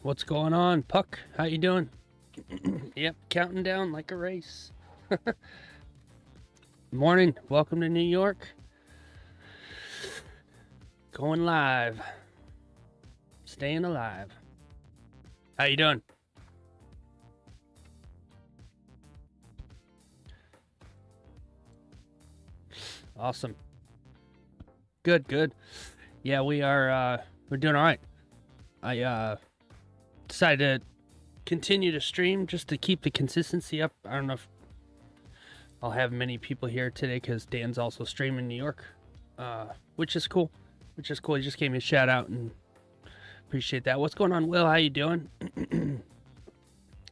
What's going on, Puck? How you doing? Yep, counting down like a race. Morning. Welcome to New York. Going live. Staying alive. How you doing? Awesome. Good. Yeah, we're doing all right. I decided to continue to stream just to keep the consistency up. I don't know if I'll have many people here today because Dan's also streaming in New York, which is cool. He just gave me a shout out and appreciate that. What's going on, Will? How you doing?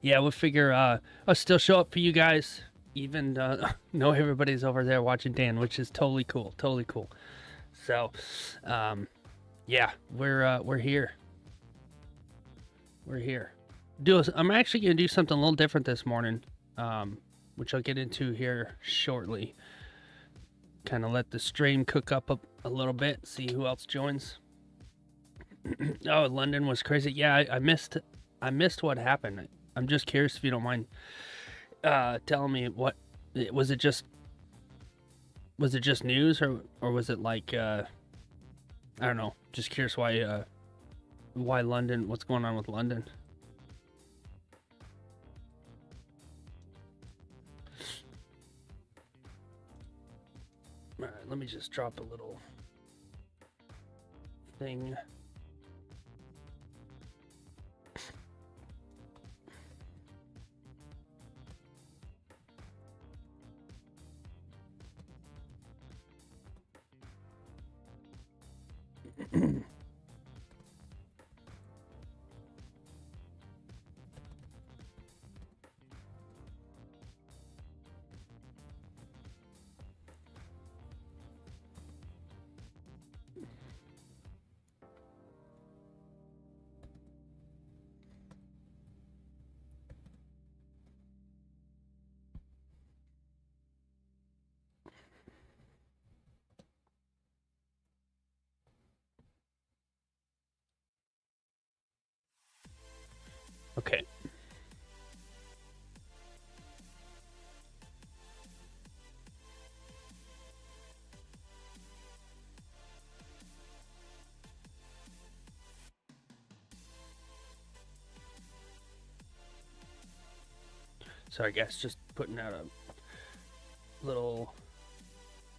Yeah, we'll figure I'll still show up for you guys, even know everybody's over there watching Dan, which is totally cool. So yeah, we're here. I'm actually gonna do something a little different this morning, which I'll get into here shortly. Kind of let the stream cook up a little bit, see who else joins. Oh, London was crazy. Yeah, I missed what happened. I'm just curious if you don't mind telling me what was it just news or was it like I don't know, just curious why London, what's going on with London? All right, let me just drop a little thing. Okay. Sorry guys, just putting out a little,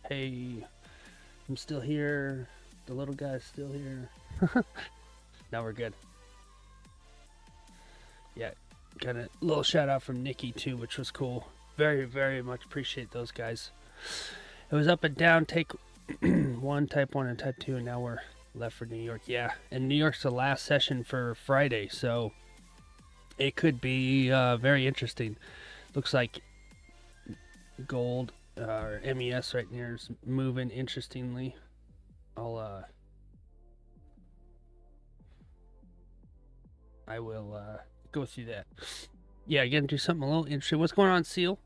hey, I'm still here, the little guy's still here. Now we're good. Yeah, got a little shout out from Nikki too, which was cool. Very much appreciate those guys. It was up and down, take one, type 1 and type 2, and now we're left for New York. Yeah, and New York's the last session for Friday, so it could be very interesting. Looks like gold or MES right near is moving interestingly. I will go through that. Yeah, again, do something a little interesting. What's going on, Seal?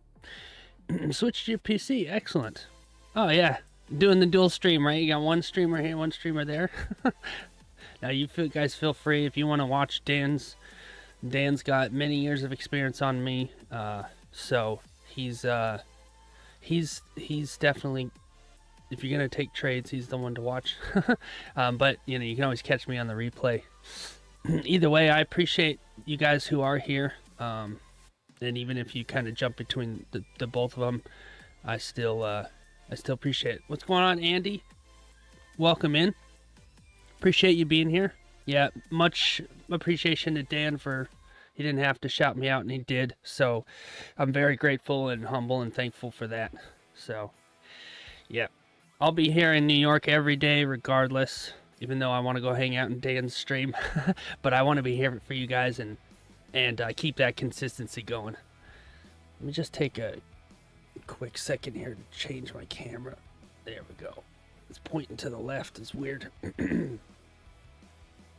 Switch to your PC. Excellent. Oh yeah, doing the dual stream, right? You got one streamer here, one streamer there. Now you guys feel free if you want to watch Dan's got many years of experience on me, so he's definitely, if you're gonna take trades, he's the one to watch. But you know, you can always catch me on the replay. Either way, I appreciate you guys who are here, and even if you kind of jump between the both of them, I still appreciate it. What's going on, Andy? Welcome in. Appreciate you being here. Yeah, much appreciation to Dan for, he didn't have to shout me out and he did, so I'm very grateful and humble and thankful for that. So yeah, I'll be here in New York every day regardless, even though I want to go hang out in Dan's stream. But I want to be here for you guys and keep that consistency going. Let me just take a quick second here to change my camera. There we go. It's pointing to the left. It's weird.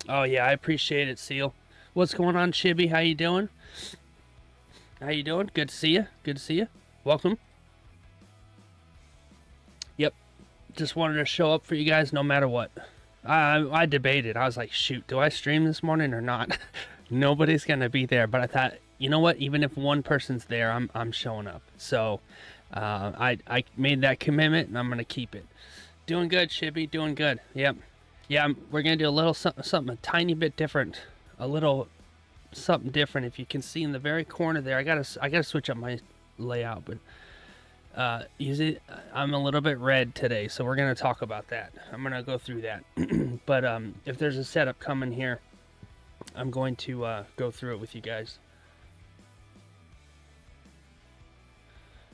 Oh yeah, I appreciate it, Seal. What's going on, Chibi? How you doing? Good to see you. Welcome. Yep. Just wanted to show up for you guys no matter what. I debated. I was like, shoot, do I stream this morning or not? Nobody's gonna be there, but I thought, you know what? Even if one person's there, I'm showing up. So I made that commitment, and I'm gonna keep it. Doing good, Shibby. Doing good. Yep. Yeah, we're gonna do a little something a tiny bit different. A little something different. If you can see in the very corner there, I gotta switch up my layout, but usually I'm a little bit red today, so we're gonna talk about that. I'm gonna go through that. But if there's a setup coming here, I'm going to go through it with you guys.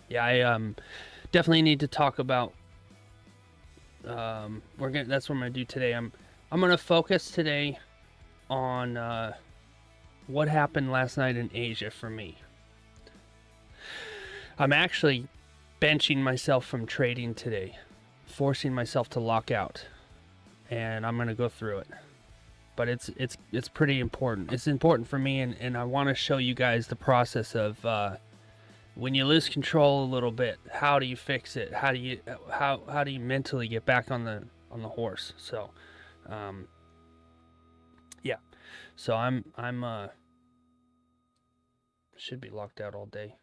Yeah, I definitely need to talk about. That's what I'm gonna do today. I'm gonna focus today on what happened last night in Asia for me. I'm actually benching myself from trading today, forcing myself to lock out, and I'm gonna go through it. But it's pretty important. It's important for me, and I want to show you guys the process of when you lose control a little bit. How do you fix it? How do you mentally get back on the horse? So, yeah. So I'm should be locked out all day.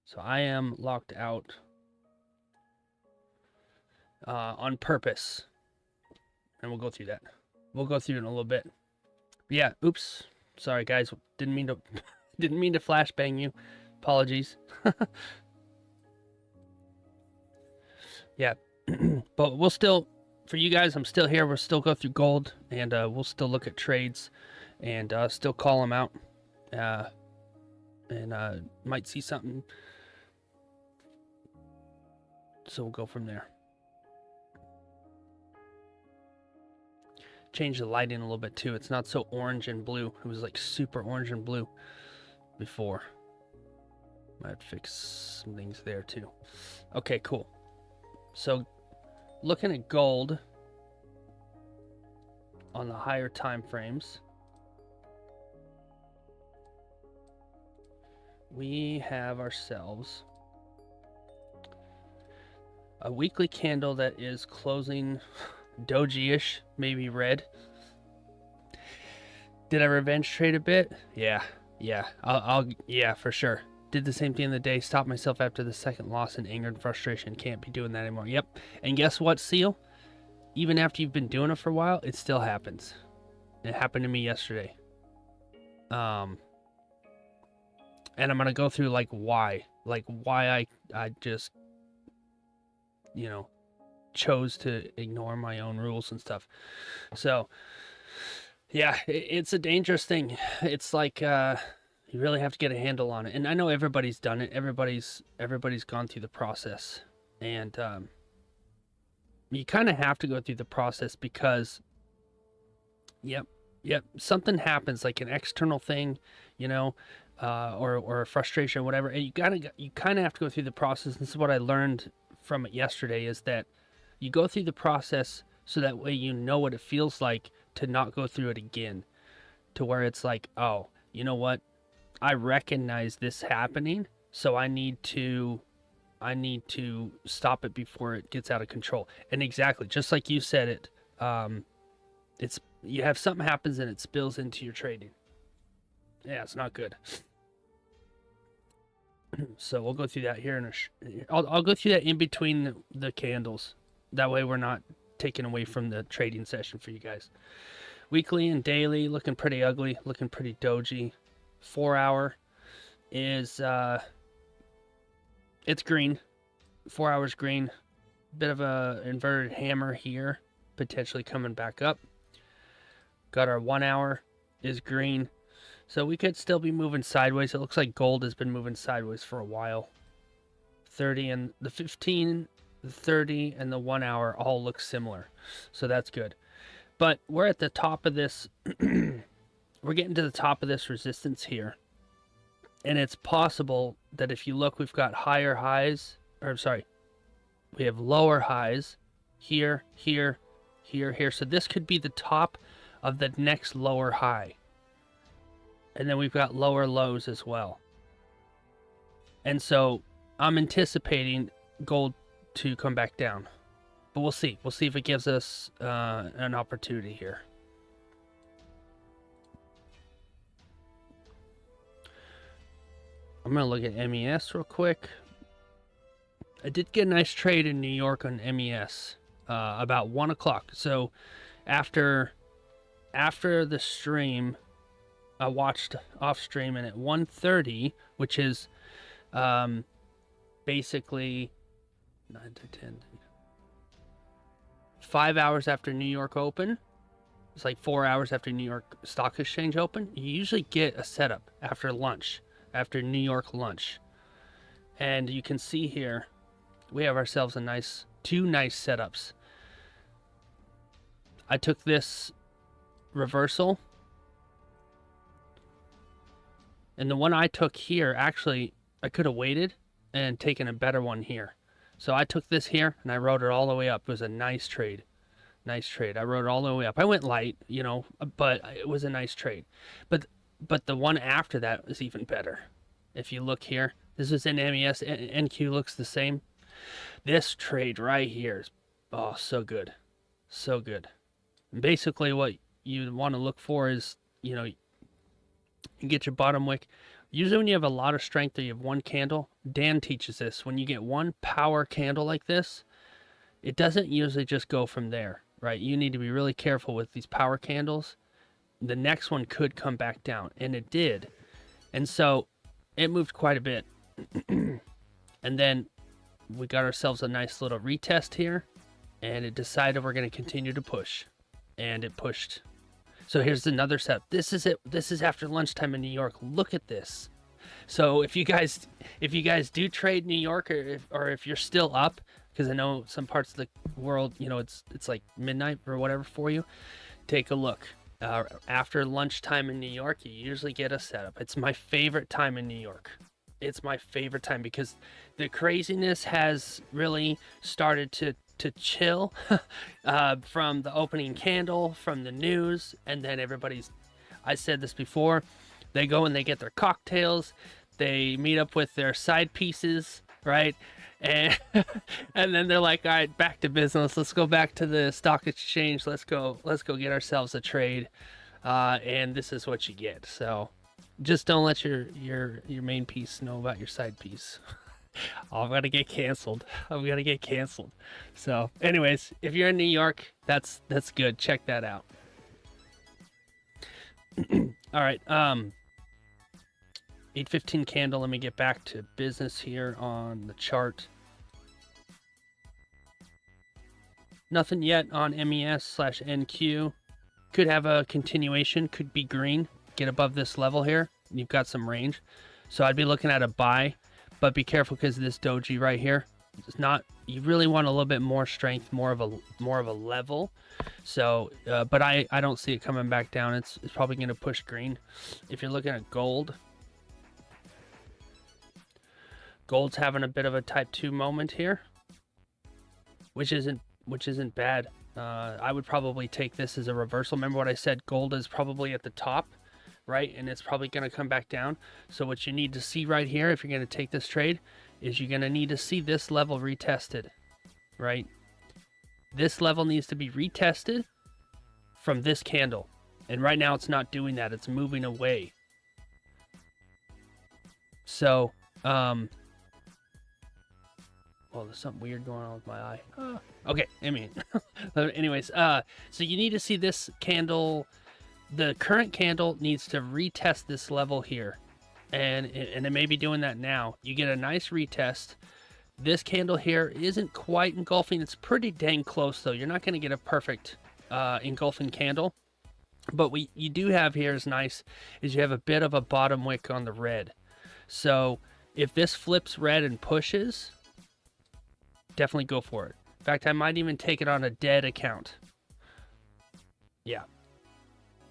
So I am locked out on purpose, and we'll go through that. We'll go through it in a little bit. Yeah. Oops. Sorry, guys. Didn't mean to flashbang you. Apologies. Yeah. But we'll still, for you guys, I'm still here. We'll still go through gold, and we'll still look at trades, and still call them out. And might see something. So we'll go from there. Change the lighting a little bit too. It's not so orange and blue. It was like super orange and blue before. Might fix some things there too. Okay, cool. So looking at gold on the higher time frames, we have ourselves a weekly candle that is closing doji-ish, maybe red. Did I revenge trade a bit? Yeah. Yeah, for sure. Did the same thing in the day. Stopped myself after the second loss in anger and frustration. Can't be doing that anymore. Yep. And guess what, Seal? Even after you've been doing it for a while, it still happens. It happened to me yesterday. And I'm gonna go through why I just, chose to ignore my own rules and stuff. So yeah, it's a dangerous thing. It's like you really have to get a handle on it. And I know everybody's done it. Everybody's gone through the process, and you kind of have to go through the process because yep, something happens, like an external thing, or a frustration or whatever, and you kind of have to go through the process. And this is what I learned from it yesterday, is that you go through the process so that way you know what it feels like to not go through it again, to where it's like, oh, you know what, I recognize this happening, so I need to stop it before it gets out of control. And exactly, just like you said it, it's, you have something happens and it spills into your trading. Yeah, it's not good. So we'll go through that here I'll go through that in between the candles. That way we're not taken away from the trading session for you guys. Weekly and daily looking pretty ugly, looking pretty doji. 4 hour is it's green. 4 hours green. Bit of a inverted hammer here, potentially coming back up. Got our 1 hour is green. So we could still be moving sideways. It looks like gold has been moving sideways for a while. 30 and the 15, the 30 and the 1 hour all look similar. So that's good. But we're at the top of this. We're getting to the top of this resistance here. And it's possible that if you look, we've got higher highs. Or sorry, we have lower highs here, here, here, here. So this could be the top of the next lower high. And then we've got lower lows as well. And so I'm anticipating gold to come back down. But we'll see. We'll see if it gives us an opportunity here. I'm gonna look at MES real quick. I did get a nice trade in New York on MES about 1 o'clock. So after the stream, I watched off stream, and at 1:30, which is basically 9 to 10, 5 hours after New York Open. It's like 4 hours after New York Stock Exchange Open. You usually get a setup after lunch, after New York lunch. And you can see here, we have ourselves two nice setups. I took this reversal, and the one I took here, actually, I could have waited and taken a better one here. So I took this here, and I rode it all the way up. It was a nice trade. Nice trade. I rode it all the way up. I went light, you know, but it was a nice trade. But the one after that is even better. If you look here, this is in MES. NQ looks the same. This trade right here is, oh, so good. So good. And basically what you want to look for is, you know, you get your bottom wick. Usually when you have a lot of strength or you have one candle, Dan teaches this. When you get one power candle like this, it doesn't usually just go from there, right? You need to be really careful with these power candles. The next one could come back down, and it did. And so it moved quite a bit. And then we got ourselves a nice little retest here, and it decided we're going to continue to push, and it pushed. So here's another setup. This is it. This is after lunchtime in New York. Look at this. So if you guys do trade New York, or if you're still up, because I know some parts of the world, you know, it's like midnight or whatever for you, take a look. After lunchtime in New York, you usually get a setup. It's my favorite time in New York. It's my favorite time because the craziness has really started to chill from the opening candle, from the news, and then I said this before, they go and they get their cocktails, they meet up with their side pieces, right? And and then they're like, all right, back to business. Let's go back to the stock exchange. Let's go get ourselves a trade. And this is what you get. So just don't let your main piece know about your side piece. Oh, I'm gonna get canceled. So anyways, if you're in New York, that's good. Check that out. All right. 8:15 candle. Let me get back to business here on the chart. Nothing yet on MES/NQ. Could have a continuation. Could be green. Get above this level here. You've got some range. So I'd be looking at a buy, but be careful because this doji right here, it's not. You really want a little bit more strength, more of a level. So, but I don't see it coming back down. It's probably going to push green. If you're looking at gold. Gold's having a bit of a type 2 moment here, which isn't bad. I would probably take this as a reversal. Remember what I said? Gold is probably at the top, right? And it's probably going to come back down. So what you need to see right here, if you're going to take this trade, is you're going to need to see this level retested, right? This level needs to be retested from this candle. And right now it's not doing that. It's moving away. So, well, there's something weird going on with my eye. Okay, I mean, anyways, so you need to see this candle. The current candle needs to retest this level here, and it may be doing that now. You get a nice retest. This candle here isn't quite engulfing. It's pretty dang close, though. You're not going to get a perfect engulfing candle, but what you do have here is nice, is you have a bit of a bottom wick on the red. So if this flips red and pushes, definitely go for it. In fact, I might even take it on a dead account. Yeah.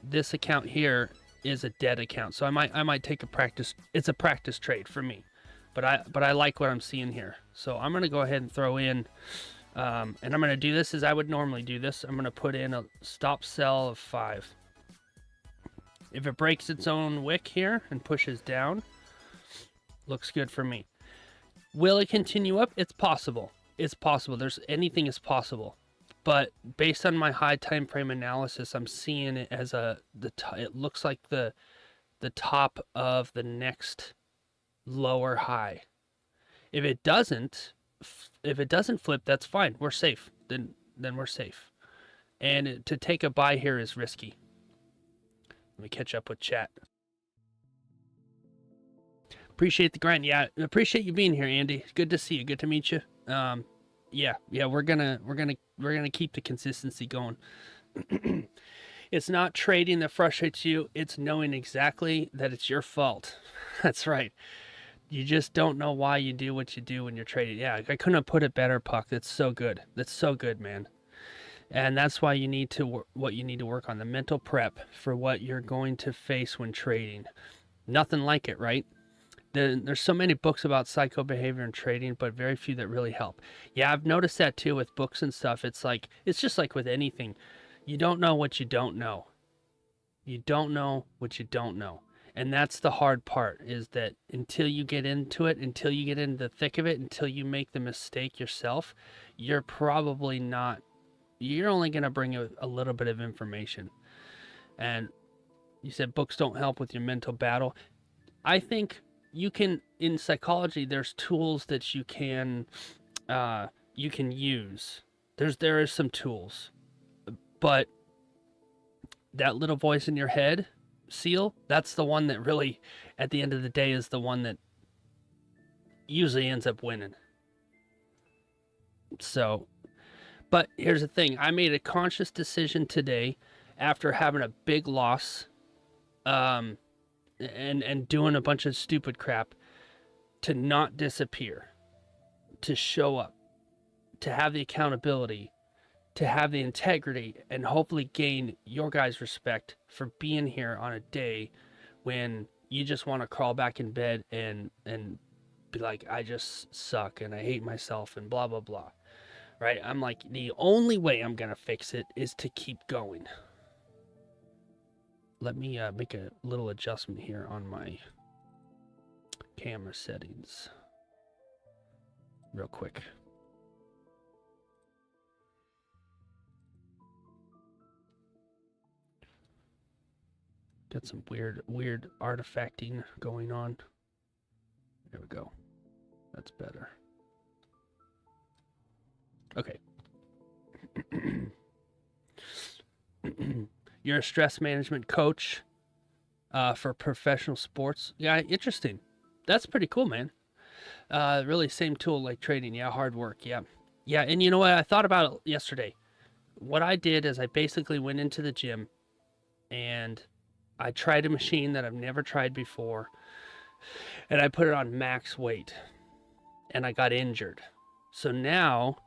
This account here is a dead account. So I might take a practice. It's a practice trade for me. But I like what I'm seeing here. So I'm going to go ahead and throw in, and I'm going to do this as I would normally do this. I'm going to put in a stop sell of 5. If it breaks its own wick here and pushes down, looks good for me. Will it continue up? It's possible. It's possible. Anything is possible. But based on my high time frame analysis, I'm seeing it as it looks like the top of the next lower high. If it doesn't flip, that's fine. We're safe. Then we're safe. And to take a buy here is risky. Let me catch up with chat. Appreciate the grind. Yeah, appreciate you being here, Andy. Good to see you. Good to meet you. Yeah, we're gonna keep the consistency going. It's not trading that frustrates you. It's knowing exactly that it's your fault. That's right. You just don't know why you do what you do when you're trading. Yeah, I couldn't have put it better, Puck. That's so good. That's so good, man. And that's why you need to what you need to work on, the mental prep for what you're going to face when trading. Nothing like it, right? There's so many books about psycho behavior and trading, but very few that really help. Yeah, I've noticed that too with books and stuff. It's just like with anything. You don't know what you don't know. You don't know what you don't know. And that's the hard part, is that until you get into it, until you get into the thick of it, until you make the mistake yourself, you're probably not, you're only going to bring a little bit of information. And you said books don't help with your mental battle. I think you can, in psychology, there's tools that you can use. There is some tools, but that little voice in your head, Seal, that's the one that really, at the end of the day, is the one that usually ends up winning. So, but here's the thing. I made a conscious decision today after having a big loss, and doing a bunch of stupid crap, to not disappear, to show up, to have the accountability, to have the integrity, and hopefully gain your guys' respect for being here on a day when you just want to crawl back in bed and be like, I just suck and I hate myself and blah, blah, blah. Right? I'm like, the only way I'm going to fix it is to keep going. Let me make a little adjustment here on my camera settings real quick. Got some weird artifacting going on. There we go. That's better. Okay. You're a stress management coach for professional sports. Yeah, interesting. That's pretty cool, man. Really same tool like trading. Yeah, hard work. Yeah. Yeah, and you know what? I thought about it yesterday. What I did is I basically went into the gym and I tried a machine that I've never tried before, and I put it on max weight, and I got injured. So now,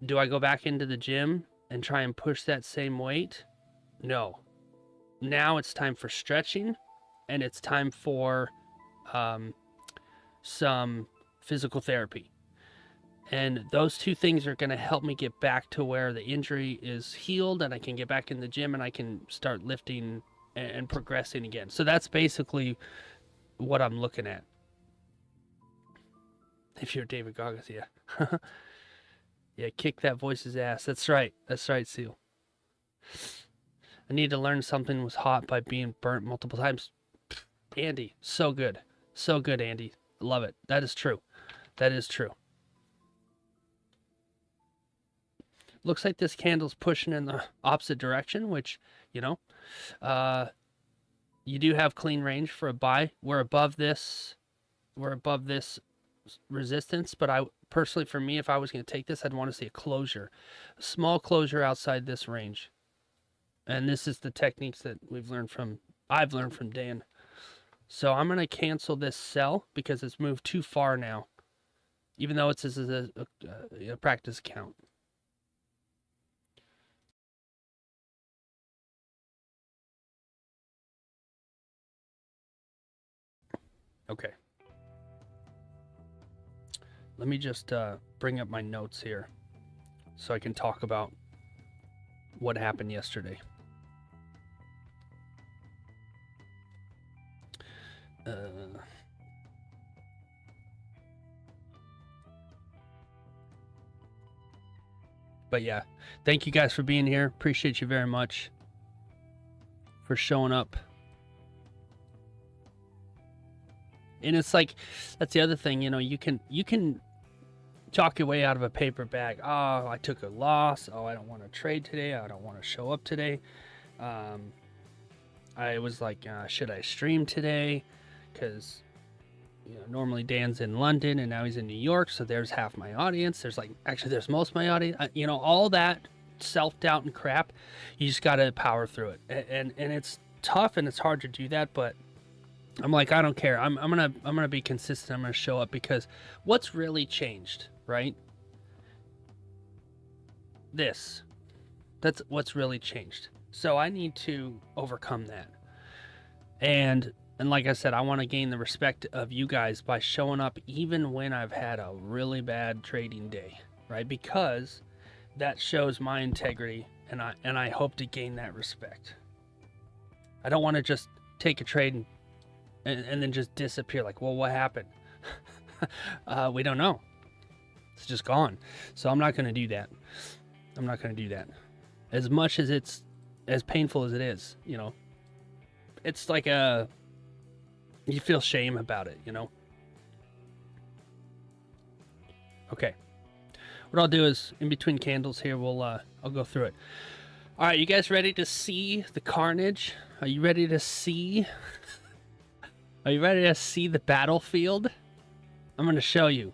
do I go back into the gym and try and push that same weight? No. Now it's time for stretching, and it's time for some physical therapy. And those two things are going to help me get back to where the injury is healed, and I can get back in the gym and I can start lifting and progressing again. So that's basically what I'm looking at. If you're David Goggins, yeah. Yeah, kick that voice's ass. That's right. That's right, Seal. I need to learn something was hot by being burnt multiple times. Andy, so good. So good, Andy. Love it. That is true. That is true. Looks like this candle's pushing in the opposite direction, which, you know, you do have clean range for a buy. We're above this resistance, but I personally, for me, if I was going to take this, I'd want to see a closure, a small closure outside this range. And this is the techniques that I've learned from Dan. So I'm going to cancel this sell because it's moved too far now, even though it's a practice account. Okay. Let me just bring up my notes here so I can talk about what happened yesterday. But yeah, thank you guys for being here. Appreciate you very much for showing up. And it's like, that's the other thing, you can talk your way out of a paper bag. Oh, I took a loss. Oh, I don't want to trade today. I don't want to show up today. I was like, should I stream today? Because normally Dan's in London and now he's in New York, so there's half my audience. There's there's most of my audience. All that self-doubt and crap. You just gotta power through it, and it's tough and it's hard to do that, but I'm like, I don't care. I'm gonna be consistent. I'm gonna show up, because what's really changed, right? That's what's really changed. So I need to overcome that. And like I said, I want to gain the respect of you guys by showing up even when I've had a really bad trading day, right? Because that shows my integrity, and I hope to gain that respect. I don't want to just take a trade and then just disappear. Like, well, what happened? We don't know. It's just gone. So I'm not going to do that. I'm not going to do that. As much as it's as painful as it is, it's like you feel shame about it, Okay. What I'll do is, in between candles here, I'll go through it. All right, you guys ready to see the carnage? Are you ready to see? Are you ready to see the battlefield? I'm going to show you.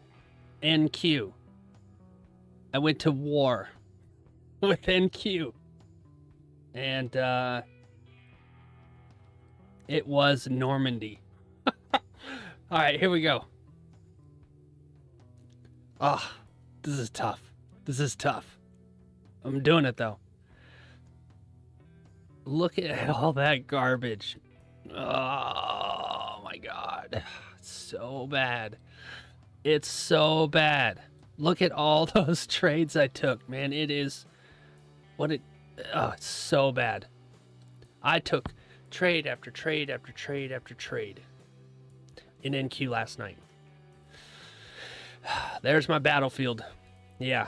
NQ. I went to war with NQ. And it was Normandy. All right, here we go. Oh, this is tough. This is tough. I'm doing it, though. Look at all that garbage. Oh, my God. It's so bad. It's so bad. Look at all those trades I took, man. It is... Oh, it's so bad. I took trade after trade after trade after trade in NQ last night. There's my battlefield. Yeah.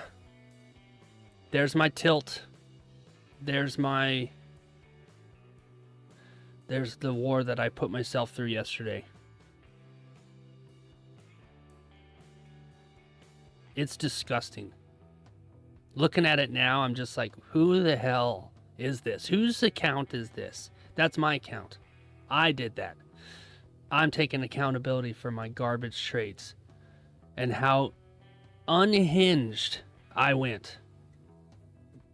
There's my tilt. There's the war that I put myself through yesterday. It's disgusting. Looking at it now, I'm just like, who the hell is this? Whose account is this? That's my account. I did that. I'm taking accountability for my garbage trades and how unhinged I went.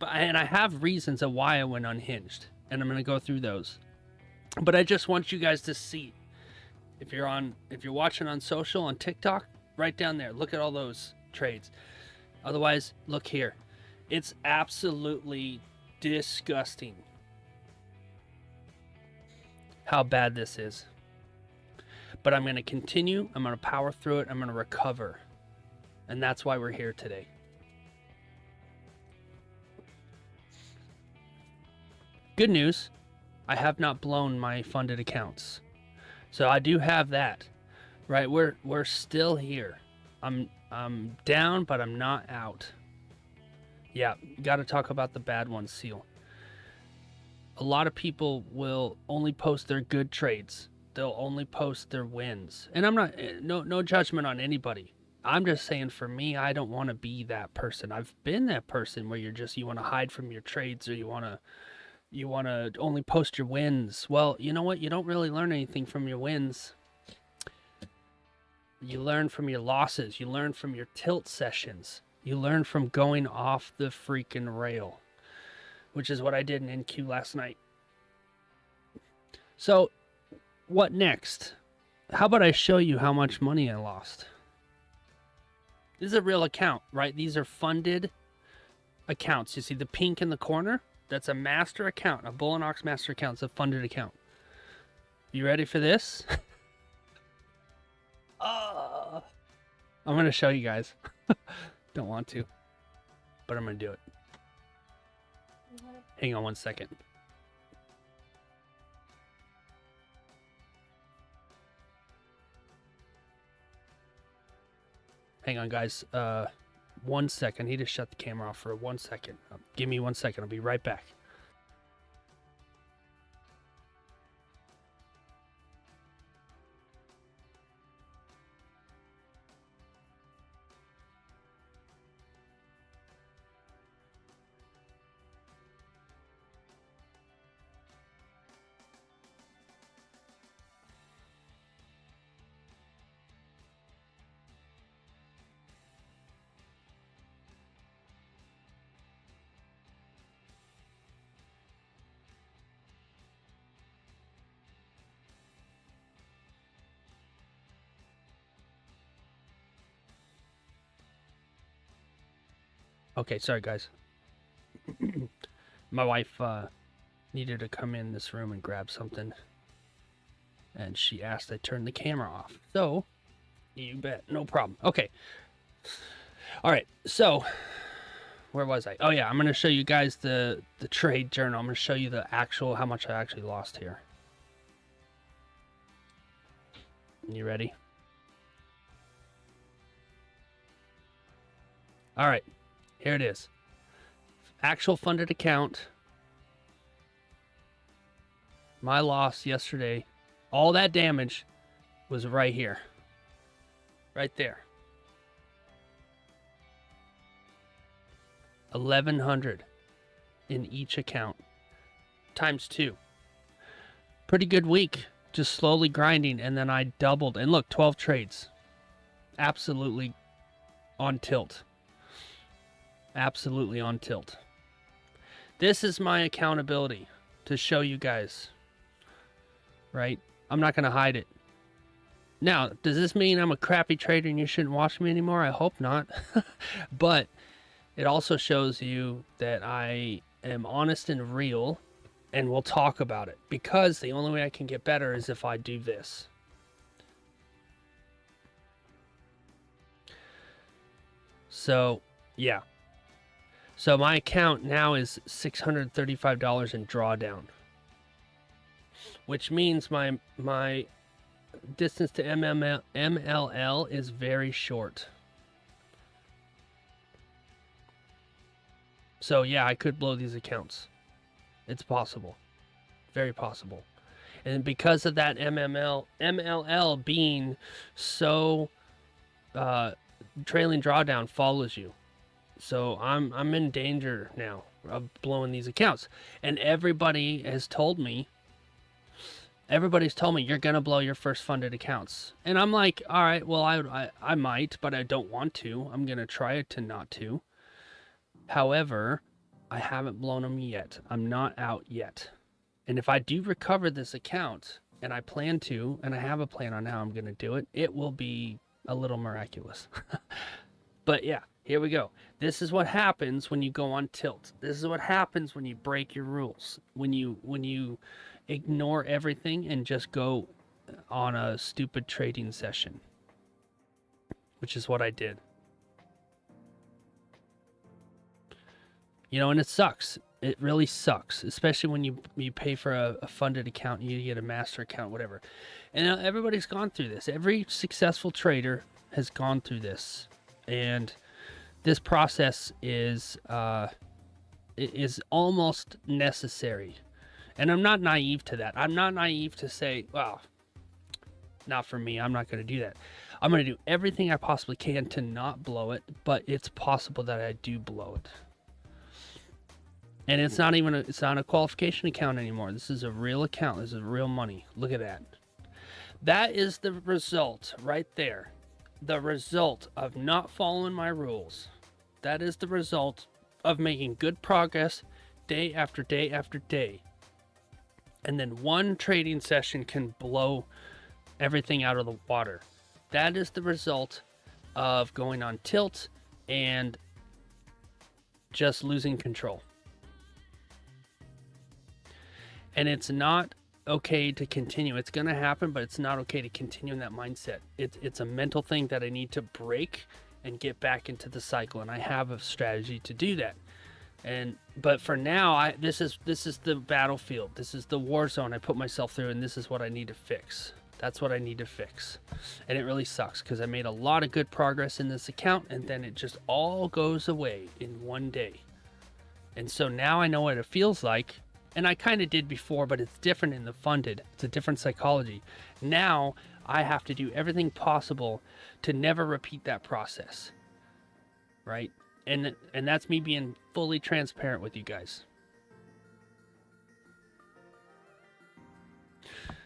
And I have reasons of why I went unhinged, and I'm going to go through those. But I just want you guys to see. If you're watching on social, on TikTok, right down there, look at all those trades. Otherwise, look here. It's absolutely disgusting how bad this is. But I'm going to continue. I'm going to power through it. I'm going to recover. And that's why we're here today. Good news. I have not blown my funded accounts. So I do have that. Right? We're still here. I'm down, but I'm not out. Yeah, got to talk about the bad ones, Seal. A lot of people will only post their good trades. They'll only post their wins. And I'm not, no judgment on anybody. I'm just saying, for me, I don't want to be that person. I've been that person where you want to hide from your trades, or you want to only post your wins. Well, you know what? You don't really learn anything from your wins. You learn from your losses. You learn from your tilt sessions. You learn from going off the freaking rail, which is what I did in NQ last night. So, what next? How about I show you how much money I lost? This is a real account, right? These are funded accounts. You see the pink in the corner? That's a master account, a Bull and Ox master account. It's a funded account. You ready for this? I'm going to show you guys. Don't want to, but I'm going to do it. Hang on one second. Hang on, guys. 1 second. I need to shut the camera off for 1 second. Give me 1 second. I'll be right back. Okay, sorry guys. My wife needed to come in this room and grab something, and she asked I turn the camera off. So, you bet, no problem. Okay. All right, so where was I? Oh yeah, I'm going to show you guys the trade journal. I'm going to show you the actual, how much I actually lost here. You ready? All right, here it is. Actual funded account. My loss yesterday, all that damage was right here. Right there. 1,100 in each account. Times 2. Pretty good week. Just slowly grinding, and then I doubled. And look, 12 trades. Absolutely on tilt. Absolutely on tilt. This is my accountability to show you guys. Right? I'm not going to hide it. Now, does this mean I'm a crappy trader and you shouldn't watch me anymore? I hope not. But it also shows you that I am honest and real, and we'll talk about it. Because the only way I can get better is if I do this. So, yeah. So my account now is $635 in drawdown, which means my distance to MLL is very short. So yeah, I could blow these accounts. It's possible. Very possible. And because of that MLL being so trailing drawdown follows you. So I'm in danger now of blowing these accounts. And everybody's told me you're gonna blow your first funded accounts. And I'm like, all right, well I might, but I don't want to. I'm gonna try it to not to. However, I haven't blown them yet. I'm not out yet. And if I do recover this account, and I plan to, and I have a plan on how I'm gonna do it, it will be a little miraculous. But yeah. Here we go. This is what happens when you go on tilt. This is what happens when you break your rules. When you ignore everything and just go on a stupid trading session. Which is what I did. You know, and it sucks. It really sucks. Especially when you pay for a funded account and you get a master account, whatever. And everybody's gone through this. Every successful trader has gone through this. And this process is almost necessary. And I'm not naive to that. I'm not naive to say, well, not for me. I'm not going to do that. I'm going to do everything I possibly can to not blow it, but it's possible that I do blow it. And it's not even it's not a qualification account anymore. This is a real account. This is real money. Look at that. That is the result right there. The result of not following my rules. That is the result of making good progress day after day after day. And then one trading session can blow everything out of the water. That is the result of going on tilt and just losing control. And it's not okay to continue. It's going to happen, but it's not okay to continue in that mindset. It's a mental thing that I need to break and get back into the cycle, and I have a strategy to do that. But for now, this is the battlefield. This is the war zone I put myself through, and this is what I need to fix. That's what I need to fix. And it really sucks because I made a lot of good progress in this account, and then it just all goes away in one day. And so now I know what it feels like. And I kind of did before, but it's different in the funded. It's a different psychology. Now I have to do everything possible to never repeat that process. Right? And that's me being fully transparent with you guys.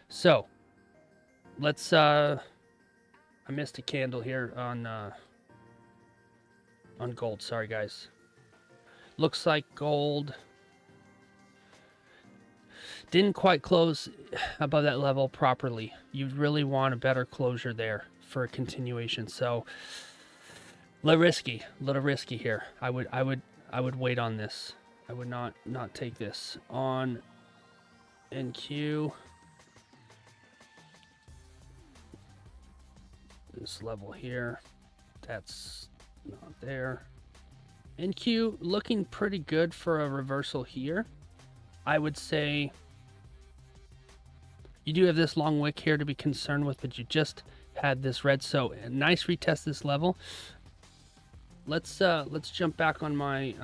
So, let's I missed a candle here on gold. Sorry guys. Looks like gold didn't quite close above that level properly. You'd really want a better closure there for a continuation. So Little risky here. I would wait on this. I would not take this on NQ. This level here, that's not there. NQ looking pretty good for a reversal here. I would say you do have this long wick here to be concerned with, but you just had this red, so a nice retest this level. Let's jump back on my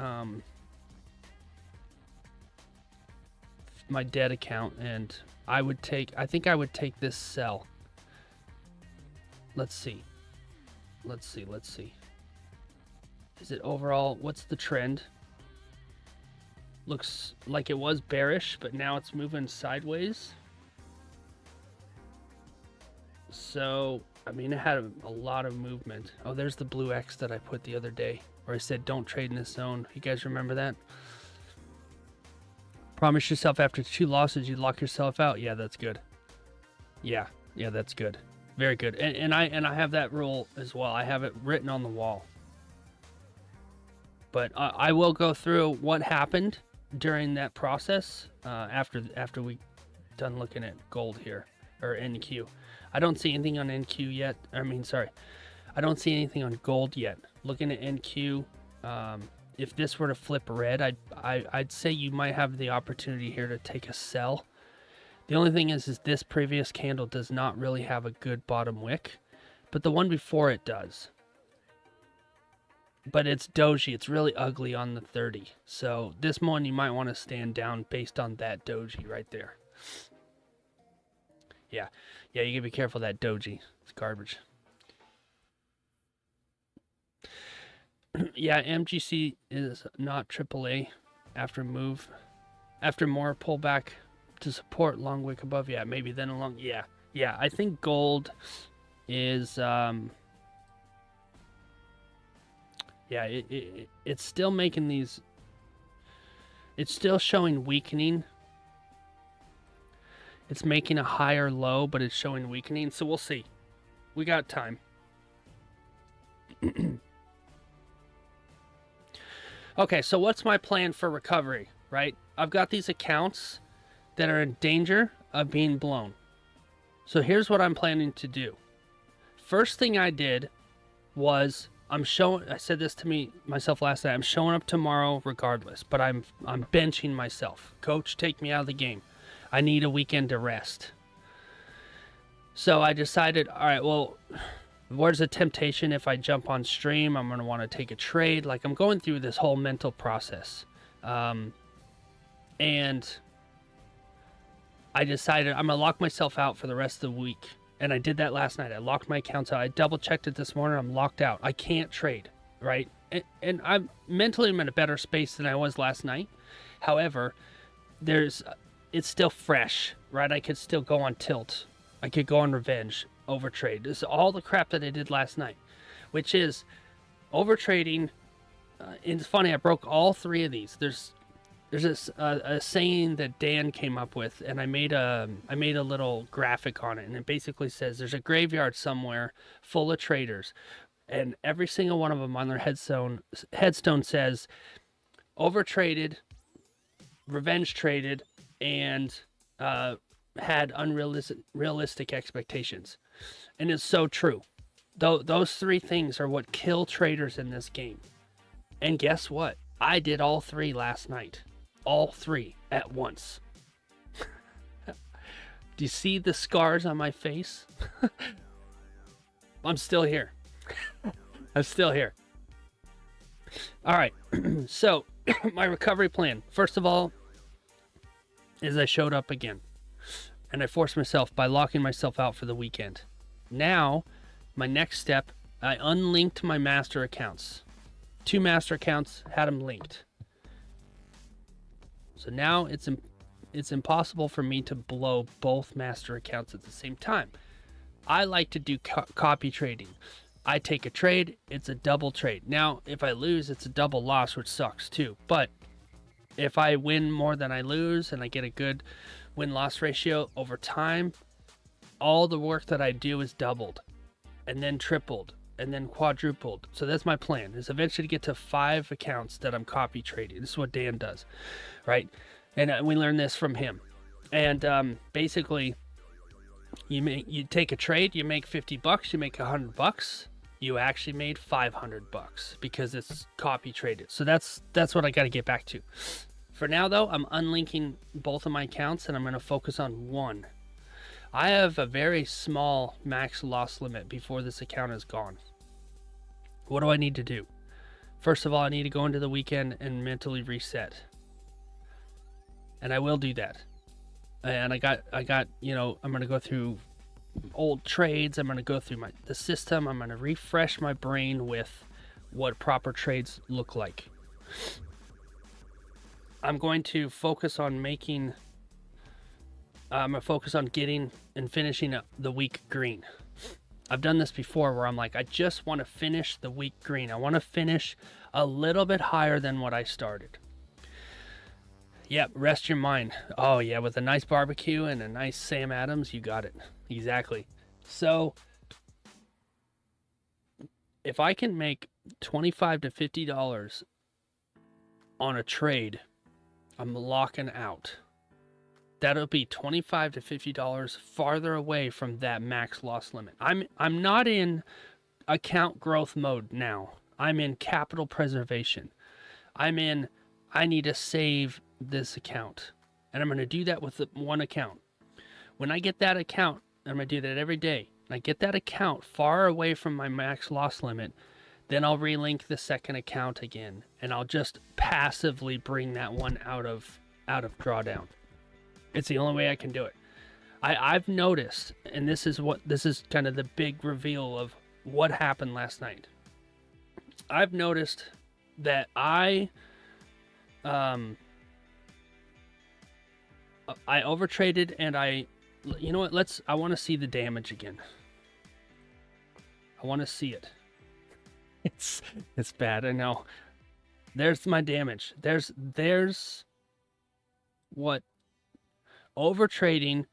my dead account, and I think I would take this sell. Let's see. Is it overall, what's the trend? Looks like it was bearish, but now it's moving sideways. So, I mean, it had a lot of movement. Oh, there's the blue X that I put the other day, where I said don't trade in this zone. You guys remember that? Promise yourself after 2 losses you lock yourself out. Yeah, that's good. Yeah, that's good. Very good. And I have that rule as well. I have it written on the wall. But I will go through what happened during that process after we done looking at gold here, or NQ. I don't see anything on NQ yet. I don't see anything on gold yet. Looking at NQ, if this were to flip red, I'd say you might have the opportunity here to take a sell. The only thing is this previous candle does not really have a good bottom wick, but the one before it does. But it's doji. It's really ugly on the 30. So this one you might want to stand down based on that doji right there. Yeah, you gotta be careful of that doji. It's garbage. Yeah, MGC is not AAA after move. After more pullback to support long wick above. Yeah, maybe then along. Yeah, I think gold is yeah, it's still making these, it's still showing weakening. It's making a higher low, but it's showing weakening, so we'll see. We got time. Okay, so what's my plan for recovery, right? I've got these accounts that are in danger of being blown. So here's what I'm planning to do. First thing I did was I said this to myself last night. I'm showing up tomorrow regardless, but I'm benching myself. Coach, take me out of the game. I need a weekend to rest. So I decided, all right, well, where's the temptation if I jump on stream? I'm going to want to take a trade. Like, I'm going through this whole mental process. And I decided I'm going to lock myself out for the rest of the week. And I did that last night. I locked my accounts out. I double checked it this morning. I'm locked out. I can't trade, right? And I'm mentally in a better space than I was last night. However, it's still fresh, right? I could still go on tilt. I could go on revenge, overtrade. This is all the crap that I did last night, which is overtrading. It's funny, I broke all 3 of these. There's a saying that Dan came up with, and I made a little graphic on it, and it basically says there's a graveyard somewhere full of traders, and every single one of them on their headstone says overtraded, revenge traded, and had unrealistic expectations. And it's so true. Those 3 things are what kill traders in this game. And guess what? I did all 3 last night. All 3 at once. Do you see the scars on my face? I'm still here. I'm still here. All right. So my recovery plan, first of all, is I showed up again. And I forced myself by locking myself out for the weekend. Now, my next step, I unlinked my master accounts. 2 master accounts, had them linked. So now it's impossible for me to blow both master accounts at the same time. I like to do copy trading. I take a trade, it's a double trade. Now, if I lose, it's a double loss, which sucks too. But if I win more than I lose and I get a good win-loss ratio over time, all the work that I do is doubled and then tripled and then quadrupled. So that's my plan, is eventually to get to 5 accounts that I'm copy trading. This is what Dan does, right? And we learned this from him. And basically, you take a trade, you make $50, you make $100. You actually made $500 because it's copy traded. So that's what I got to get back to. For now, though, I'm unlinking both of my accounts, and I'm going to focus on one. I have a very small max loss limit before this account is gone. What do I need to do? First of all, I need to go into the weekend and mentally reset. And I will do that. And I got, I'm going to go through old trades. I'm going to go through the system. I'm going to refresh my brain with what proper trades look like. I'm going to focus on getting and finishing up the week green. I've done this before where I'm like, I just want to finish the week green. I want to finish a little bit higher than what I started. Yep, rest your mind. Oh yeah, with a nice barbecue and a nice Sam Adams, you got it. Exactly. So if I can make $25 to $50 on a trade, I'm locking out. That'll be $25 to $50 farther away from that max loss limit. I'm not in account growth mode now. I'm in capital preservation. I need to save this account. And I'm going to do that with one account. When I get that account, I'm going to do that every day. When I get that account far away from my max loss limit, then I'll relink the second account again, and I'll just passively bring that one out of drawdown. It's the only way I can do it. I've noticed, and this is kind of the big reveal of what happened last night. I've noticed that I overtraded, and I want to see the damage again. I want to see it. It's bad, I know. There's my damage. There's what overtrading,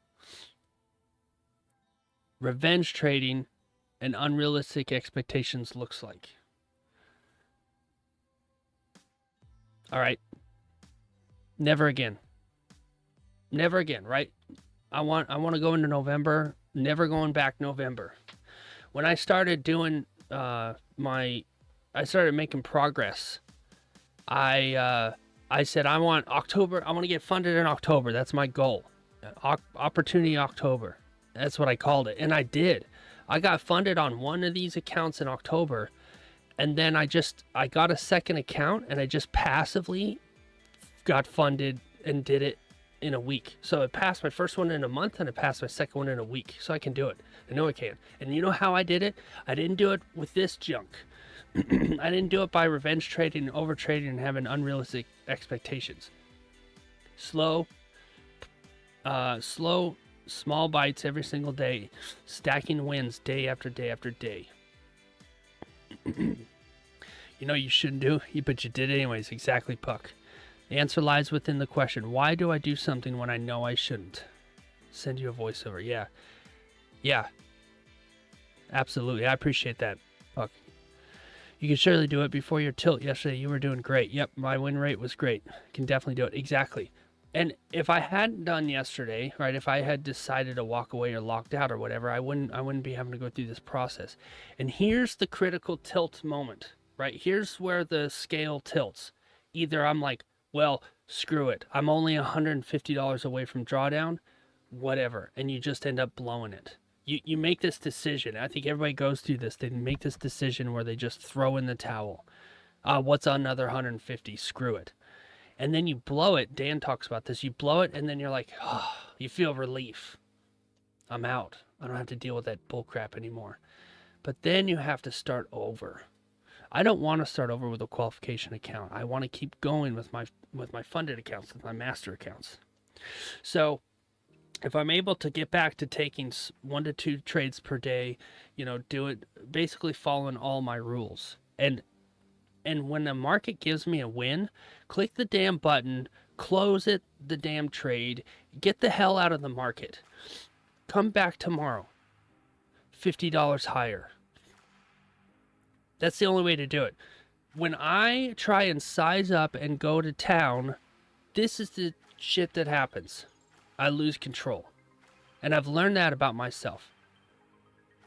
revenge trading, and unrealistic expectations looks like. All right. Never again. Never again, right? I want to go into November, never going back November. When I started doing I started making progress. I said I want October. I want to get funded in October. That's my goal. Opportunity October. That's what I called it, and I did. I got funded on one of these accounts in October, and then I got a second account, and I just passively got funded and did it in a week. So I passed my first one in a month, and I passed my second one in a week. So I can do it. I know I can. And you know how I did it? I didn't do it with this junk. I didn't do it by revenge trading, over trading, and having unrealistic expectations. Slow, small bites every single day, stacking wins day after day after day. You know you shouldn't do, but you did it anyways. Exactly, Puck. The answer lies within the question. Why do I do something when I know I shouldn't? Send you a voiceover. Yeah. Absolutely. I appreciate that, Puck. You can surely do it before your tilt. Yesterday you were doing great. Yep, my win rate was great. Can definitely do it. Exactly. And if I hadn't done yesterday, right, if I had decided to walk away or locked out or whatever, I wouldn't be having to go through this process. And here's the critical tilt moment, right? Here's where the scale tilts. Either I'm like, well, screw it. I'm only $150 away from drawdown, whatever. And you just end up blowing it. You make this decision. I think everybody goes through this. They make this decision where they just throw in the towel. What's another 150? Screw it. And then you blow it. Dan talks about this. You blow it, and then you're like, oh, you feel relief. I'm out. I don't have to deal with that bullcrap anymore. But then you have to start over. I don't want to start over with a qualification account. I want to keep going with my funded accounts, with my master accounts. So if I'm able to get back to taking 1 to 2 trades per day, do it, basically following all my rules. And when the market gives me a win, click the damn button, close the damn trade, get the hell out of the market. Come back tomorrow. $50 higher. That's the only way to do it. When I try and size up and go to town, this is the shit that happens. I lose control. And I've learned that about myself.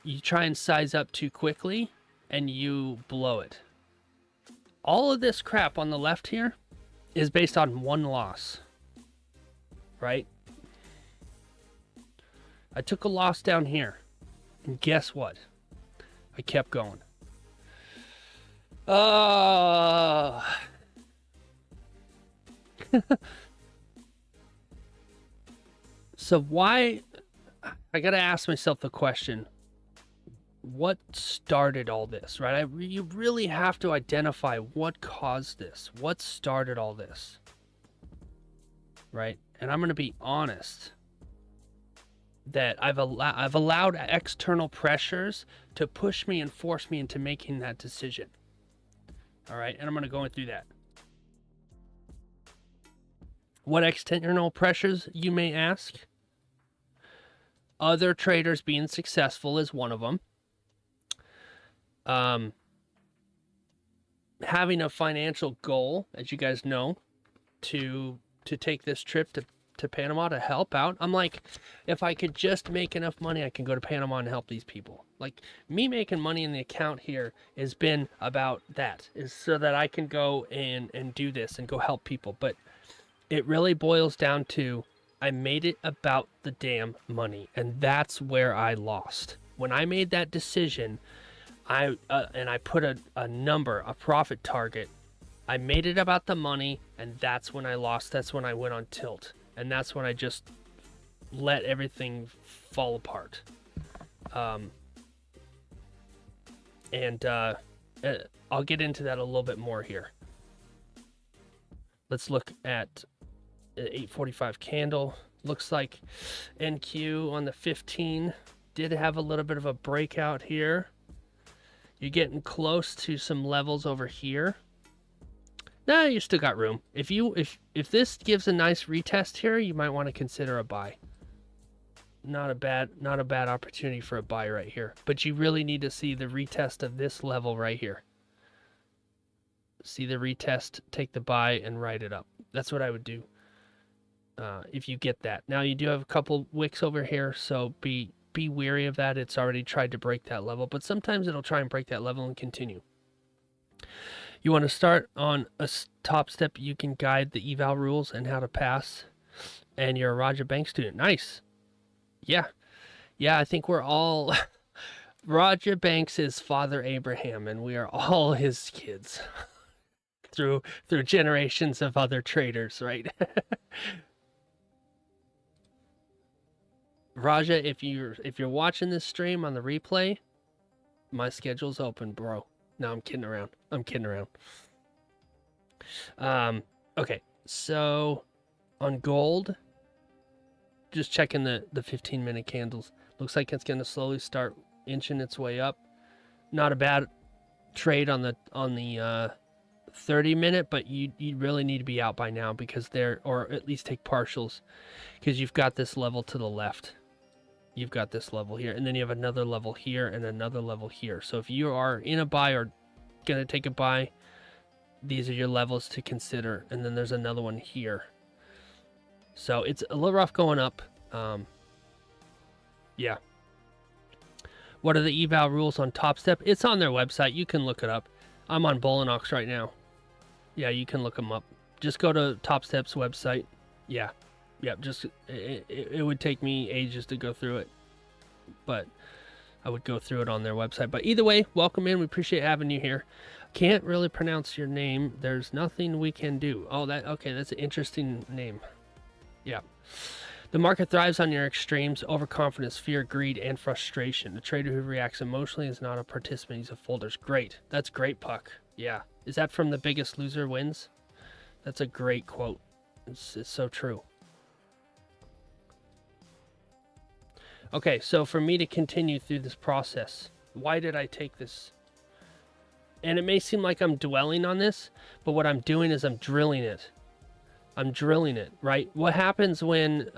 You try and size up too quickly and you blow it. All of this crap on the left here is based on one loss, right? I took a loss down here, and guess what? I kept going. So why, I gotta ask myself the question, what started all this, right? You really have to identify what caused this, what started all this, right? And I'm gonna be honest that I've allowed external pressures to push me and force me into making that decision. All right, and I'm gonna go through that. What external pressures, you may ask? Other traders being successful is one of them. Having a financial goal, as you guys know, to take this trip to Panama to help out. I'm like, if I could just make enough money, I can go to Panama and help these people. Like, me making money in the account here has been about that, is so that I can go and do this and go help people. But it really boils down to, I made it about the damn money, and that's where I lost. When I made that decision, I put a number, a profit target. I made it about the money, and that's when I lost. That's when I went on tilt. And that's when I just let everything fall apart. I'll get into that a little bit more here. Let's look at 845 candle. Looks like NQ on the 15 did have a little bit of a breakout here. You're getting close to some levels over here. Nah, you still got room. If this gives a nice retest here, you might want to consider a buy. Not a bad opportunity for a buy right here. But you really need to see the retest of this level right here. See the retest, take the buy, and write it up. That's what I would do if you get that. Now you do have a couple wicks over here, so be wary of that. It's already tried to break that level, but sometimes it'll try and break that level and continue. You want to start on a top step. You can guide the eval rules and how to pass. And you're a Raja Bank student. Nice. Yeah, I think we're all... Raja Banks is Father Abraham, and we are all his kids. through generations of other traders, right? Raja, if you're watching this stream on the replay, my schedule's open, bro. No, I'm kidding around. Okay, so on gold, just checking the 15-minute candles. Looks like it's going to slowly start inching its way up. Not a bad trade on the 30-minute, but you really need to be out by now because or at least take partials, because you've got this level to the left. You've got this level here, and then you have another level here and another level here. So if you are in a buy or gonna take a buy, these are your levels to consider. And then there's another one here. So it's a little rough going up. Yeah. What are the eval rules on Top Step? It's on their website. You can look it up. I'm on Bullinox right now. Yeah, you can look them up. Just go to Top Step's website. Yeah. Just it would take me ages to go through it, but I would go through it on their website. But either way, welcome in. We appreciate having you here. Can't really pronounce your name. There's nothing we can do. Oh, okay, that's an interesting name. Yeah. The market thrives on your extremes: overconfidence, fear, greed, and frustration. A trader who reacts emotionally is not a participant. He's a folder. Great. That's great, Puck. Yeah. Is that from The Biggest Loser Wins? That's a great quote. It's so true. Okay, so for me to continue through this process, why did I take this? And it may seem like I'm dwelling on this, but what I'm doing is I'm drilling it. I'm drilling it, right? What happens when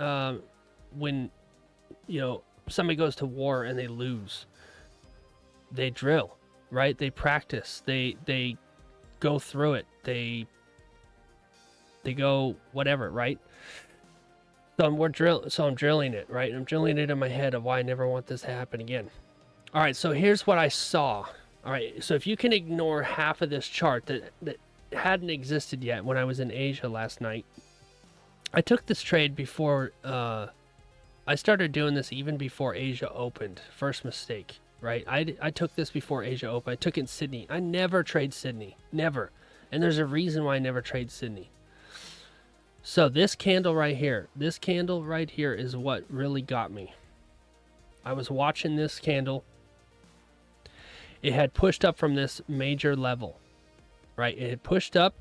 somebody goes to war and they lose? They drill. right? They practice. They go through it. They go whatever, right? So I'm drilling it, right? I'm drilling it in my head of why I never want this to happen again. All right, so here's what I saw. All right, so if you can ignore half of this chart that hadn't existed yet when I was in Asia last night, I took this trade before, I started doing this even before Asia opened. First mistake, right? I took this before Asia opened. I took it in Sydney. I never trade Sydney, never. And there's a reason why I never trade Sydney. So this candle right here is what really got me. I was watching this candle. It had pushed up from this major level, right? It had pushed up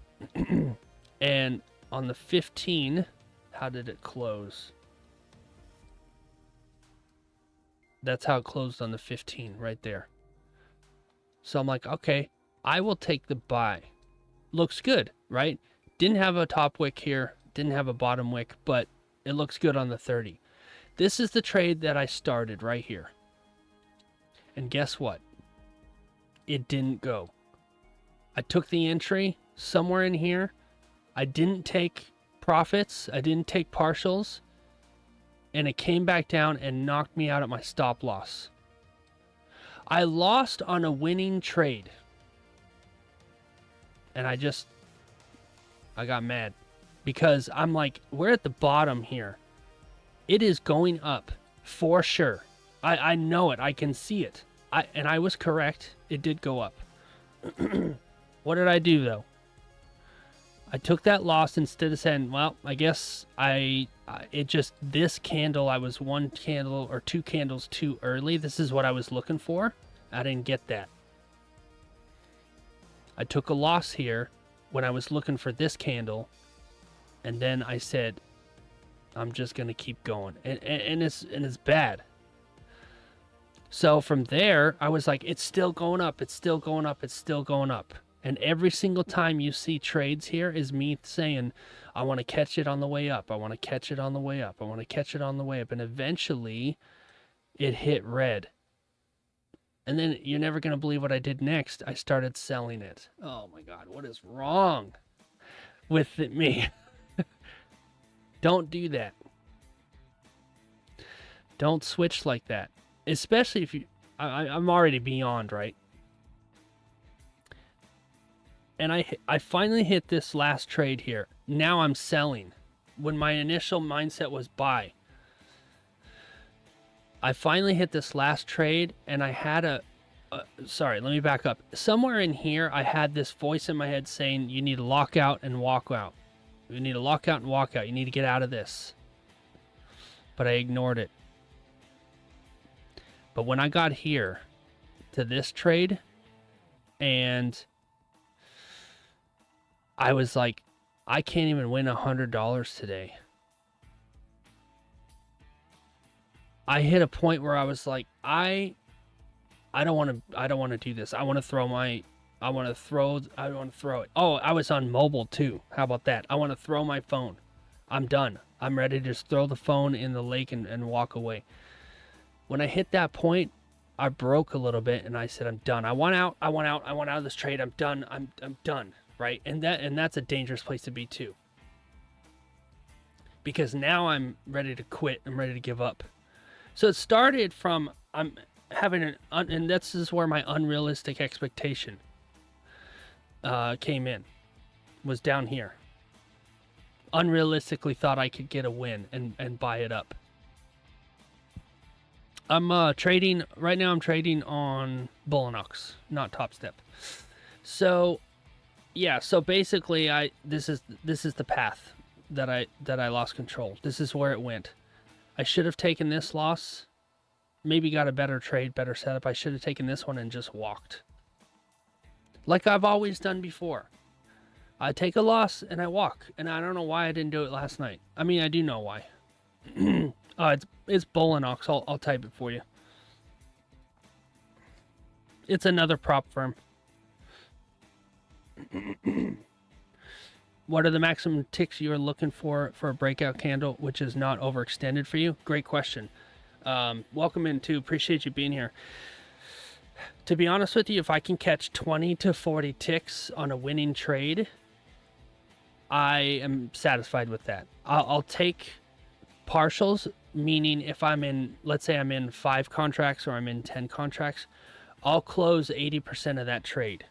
and on the 15, how did it close? That's how it closed on the 15 right there. So I'm like, okay, I will take the buy. Looks good, right? Didn't have a top wick here. Didn't have a bottom wick, but it looks good on the 30. This is the trade that I started right here. And guess what? It didn't go. I took the entry somewhere in here. I didn't take profits. I didn't take partials. And it came back down and knocked me out at my stop loss. I lost on a winning trade. And I got mad. Because I'm like, we're at the bottom here. It is going up for sure. I know it. I can see it. And I was correct. It did go up. What did I do though? I took that loss instead of saying, well, I guess this candle, I was one candle or two candles too early. This is what I was looking for. I didn't get that. I took a loss here when I was looking for this candle. And then I said, I'm just going to keep going. And it's bad. So from there, I was like, it's still going up. It's still going up. It's still going up. And every single time you see trades here is me saying, I want to catch it on the way up. I want to catch it on the way up. I want to catch it on the way up. And eventually it hit red. And then you're never going to believe what I did next. I started selling it. Oh my God, what is wrong with me? Don't do that. Don't switch like that. Especially if you... I'm already beyond, right? And I finally hit this last trade here. Now I'm selling. When my initial mindset was buy. I finally hit this last trade and I had sorry, let me back up. Somewhere in here, I had this voice in my head saying, you need to lock out and walk out. You need to lock out and walk out. You need to get out of this. But I ignored it. But when I got here to this trade and I was like, I can't even win $100 today. I hit a point where I was like, I don't want to do this. I want to throw it. Oh, I was on mobile too. How about that? I want to throw my phone. I'm done. I'm ready to just throw the phone in the lake and walk away. When I hit that point, I broke a little bit and I said, I'm done. I want out of this trade. I'm done. I'm done. Right? And that's a dangerous place to be too. Because now I'm ready to quit. I'm ready to give up. So it started from, I'm having and this is where my unrealistic expectation came in, was down here. Unrealistically thought I could get a win and buy it up. I'm trading right now. I'm trading on Bullinox, not Top Step. So yeah, so basically this is the path that I lost control. This is where it went. I should have taken this loss, maybe got a better trade, better setup. I should have taken this one and just walked. Like I've always done before. I take a loss and I walk. And I don't know why I didn't do it last night. I mean, I do know why. It's Bullinox. I'll type it for you. It's another prop firm. What are the maximum ticks you're looking for a breakout candle which is not overextended for you? Great question. Welcome in too. Appreciate you being here. To be honest with you, if I can catch 20 to 40 ticks on a winning trade, I am satisfied with that. I'll take partials, meaning if I'm in, let's say I'm in 5 contracts or I'm in 10 contracts, I'll close 80% of that trade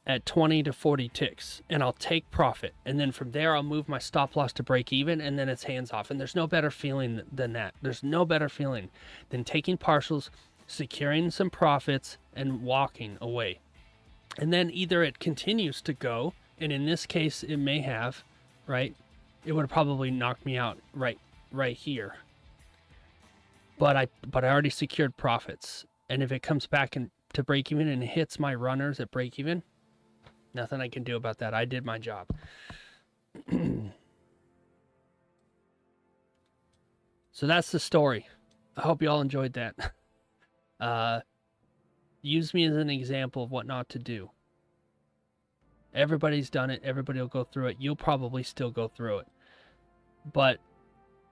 at 20 to 40 ticks, and I'll take profit. And then from there, I'll move my stop loss to break even, and then it's hands off. And there's no better feeling than that. There's no better feeling than taking partials, securing some profits, and walking away. And then either it continues to go, and in this case, it may have, right? It would have probably knocked me out right here. But I already secured profits. And if it comes back to break even and hits my runners at break even, nothing I can do about that. I did my job. So that's the story. I hope you all enjoyed that. Use me as an example of what not to do. Everybody's done it. Everybody will go through it. You'll probably still go through it. But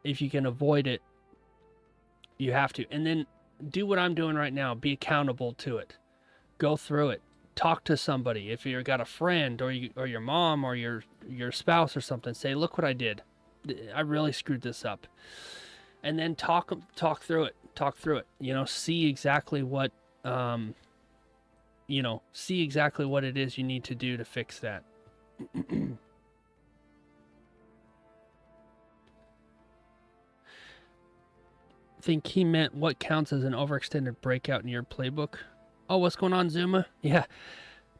if you can avoid it, you have to. And then do what I'm doing right now. Be accountable to it. Go through it. Talk to somebody. If you've got a friend or your mom or your spouse or something, say, look what I did. I really screwed this up. And then talk through it. Talk through it. See exactly what see exactly what it is you need to do to fix that. I think he meant what counts as an overextended breakout in your playbook. Oh, what's going on, Zuma? Yeah,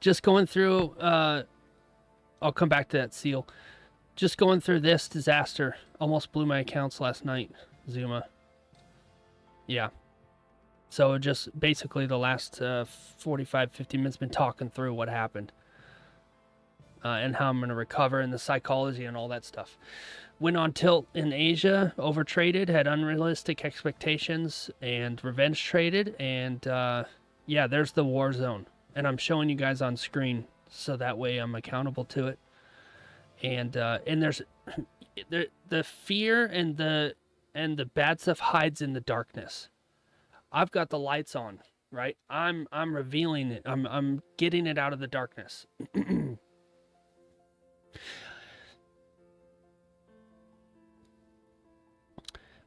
just going through, I'll come back to that, Seal. Just going through this disaster. Almost blew my accounts last night, Zuma. Yeah. So just basically the last 45, 50 minutes been talking through what happened. And how I'm going to recover and the psychology and all that stuff. Went on tilt in Asia, overtraded, had unrealistic expectations, and revenge traded. And yeah, there's the war zone. And I'm showing you guys on screen so that way I'm accountable to it. And there's the fear and the bad stuff hides in the darkness. I've got the lights on, right? I'm revealing it. I'm getting it out of the darkness.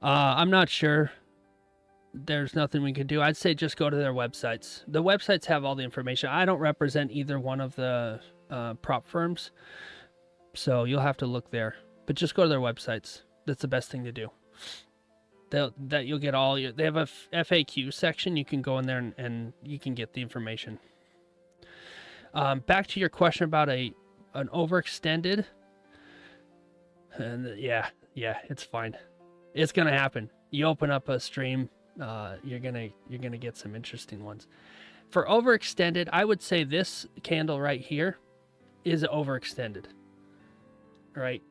I'm not sure. There's nothing we can do. I'd say just go to their websites. The websites have all the information. I don't represent either one of the prop firms, so you'll have to look there. But just go to their websites. That's the best thing to do. You'll get all your. They have a FAQ section. You can go in there and you can get the information. Back to your question about an overextended. And yeah, it's fine. It's gonna happen. You open up a stream, you're gonna get some interesting ones. For overextended, I would say this candle right here is overextended. Right?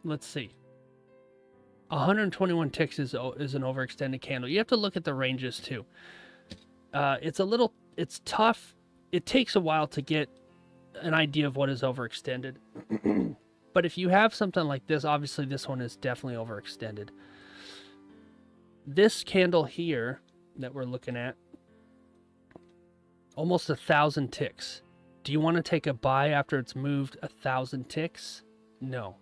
Let's see. 121 ticks is an overextended candle. You have to look at the ranges too. It's tough. It takes a while to get an idea of what is overextended. But if you have something like this, obviously this one is definitely overextended. This candle here that we're looking at, almost 1,000 ticks. Do you want to take a buy after it's moved 1,000 ticks? No.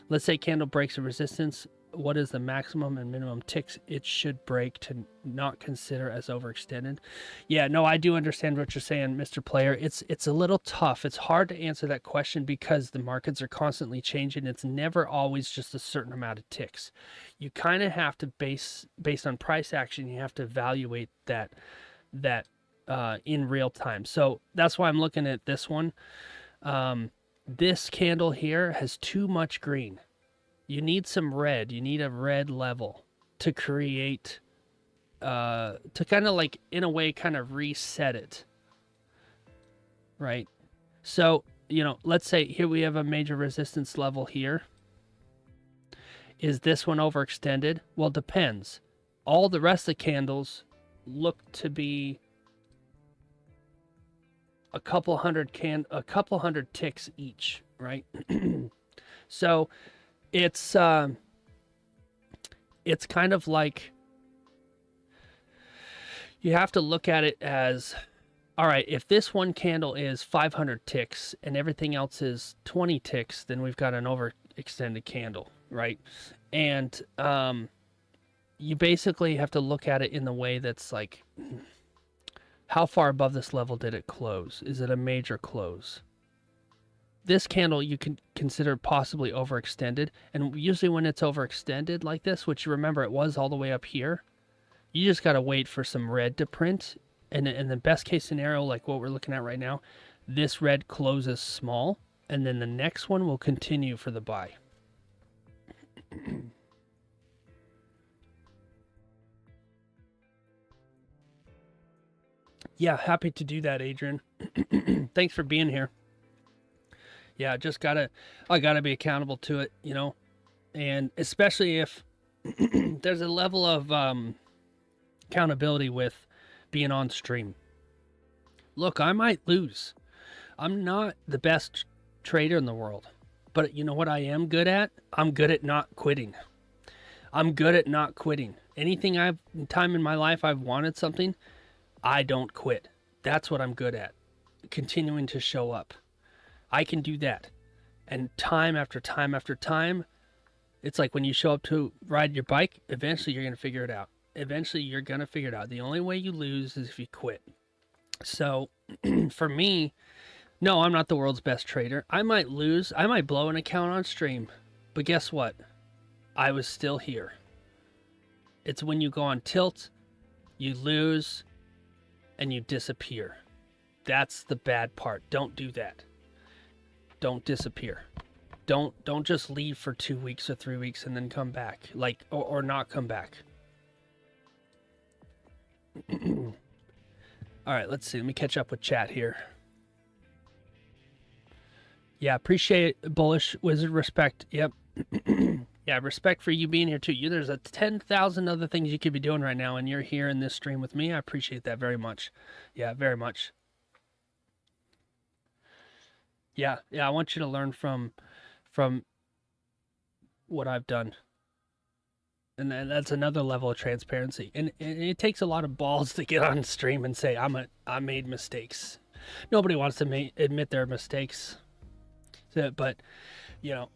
Let's say candle breaks a resistance. What is the maximum and minimum ticks it should break to not consider as overextended? Yeah, no, I do understand what you're saying, Mr. Player. It's a little tough. It's hard to answer that question because the markets are constantly changing. It's never always just a certain amount of ticks. You kind of have to based on price action, you have to evaluate that in real time. So that's why I'm looking at this one. This candle here has too much green. You need some red. You need a red level to create, to kind of like, in a way, kind of reset it. Right? So, let's say here we have a major resistance level here. Is this one overextended? Well, depends. All the rest of the candles look to be a couple hundred ticks each, right? So it's kind of like You have to look at it as, all right, if this one candle is 500 ticks and everything else is 20 ticks, then we've got an overextended candle, right? And you basically have to look at it in the way that's like, how far above this level did it close? Is it a major close? This candle you can consider possibly overextended, and usually when it's overextended like this, which you remember it was all the way up here, you just got to wait for some red to print. And in the best case scenario, like what we're looking at right now, this red closes small, and then the next one will continue for the buy. Yeah, happy to do that, Adrian. Thanks for being here. Yeah, I gotta be accountable to it, you know, and especially if there's a level of accountability with being on stream. Look, I might lose. I'm not the best trader in the world, but you know what I am good at? I'm good at not quitting. I'm good at not quitting. Anything time in my life I've wanted something, I don't quit. That's what I'm good at. Continuing to show up. I can do that. And time after time after time, it's like when you show up to ride your bike, eventually you're going to figure it out. Eventually you're going to figure it out. The only way you lose is if you quit. So for me, no, I'm not the world's best trader. I might lose. I might blow an account on stream. But guess what? I was still here. It's when you go on tilt, you lose, and you disappear. That's the bad part. Don't do that. Don't disappear. Don't just leave for 2 weeks or 3 weeks and then come back. Like, or not come back. All right, let's see. Let me catch up with chat here. Yeah, appreciate it, Bullish Wizard. Respect. Yep. Yeah, respect for you being here too. There's 10,000 other things you could be doing right now, and you're here in this stream with me. I appreciate that very much. Yeah, very much. Yeah, I want you to learn from what I've done. And that's another level of transparency. And it takes a lot of balls to get on stream and say, I made mistakes. Nobody wants to admit their mistakes. So, but, you know,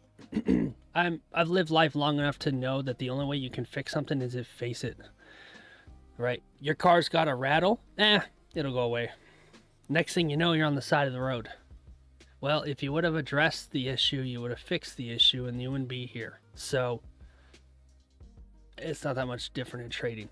I've lived life long enough to know that the only way you can fix something is if face it. Right? Your car's got a rattle. It'll go away. Next thing you know, you're on the side of the road. Well, if you would have addressed the issue, you would have fixed the issue and you wouldn't be here. So it's not that much different in trading.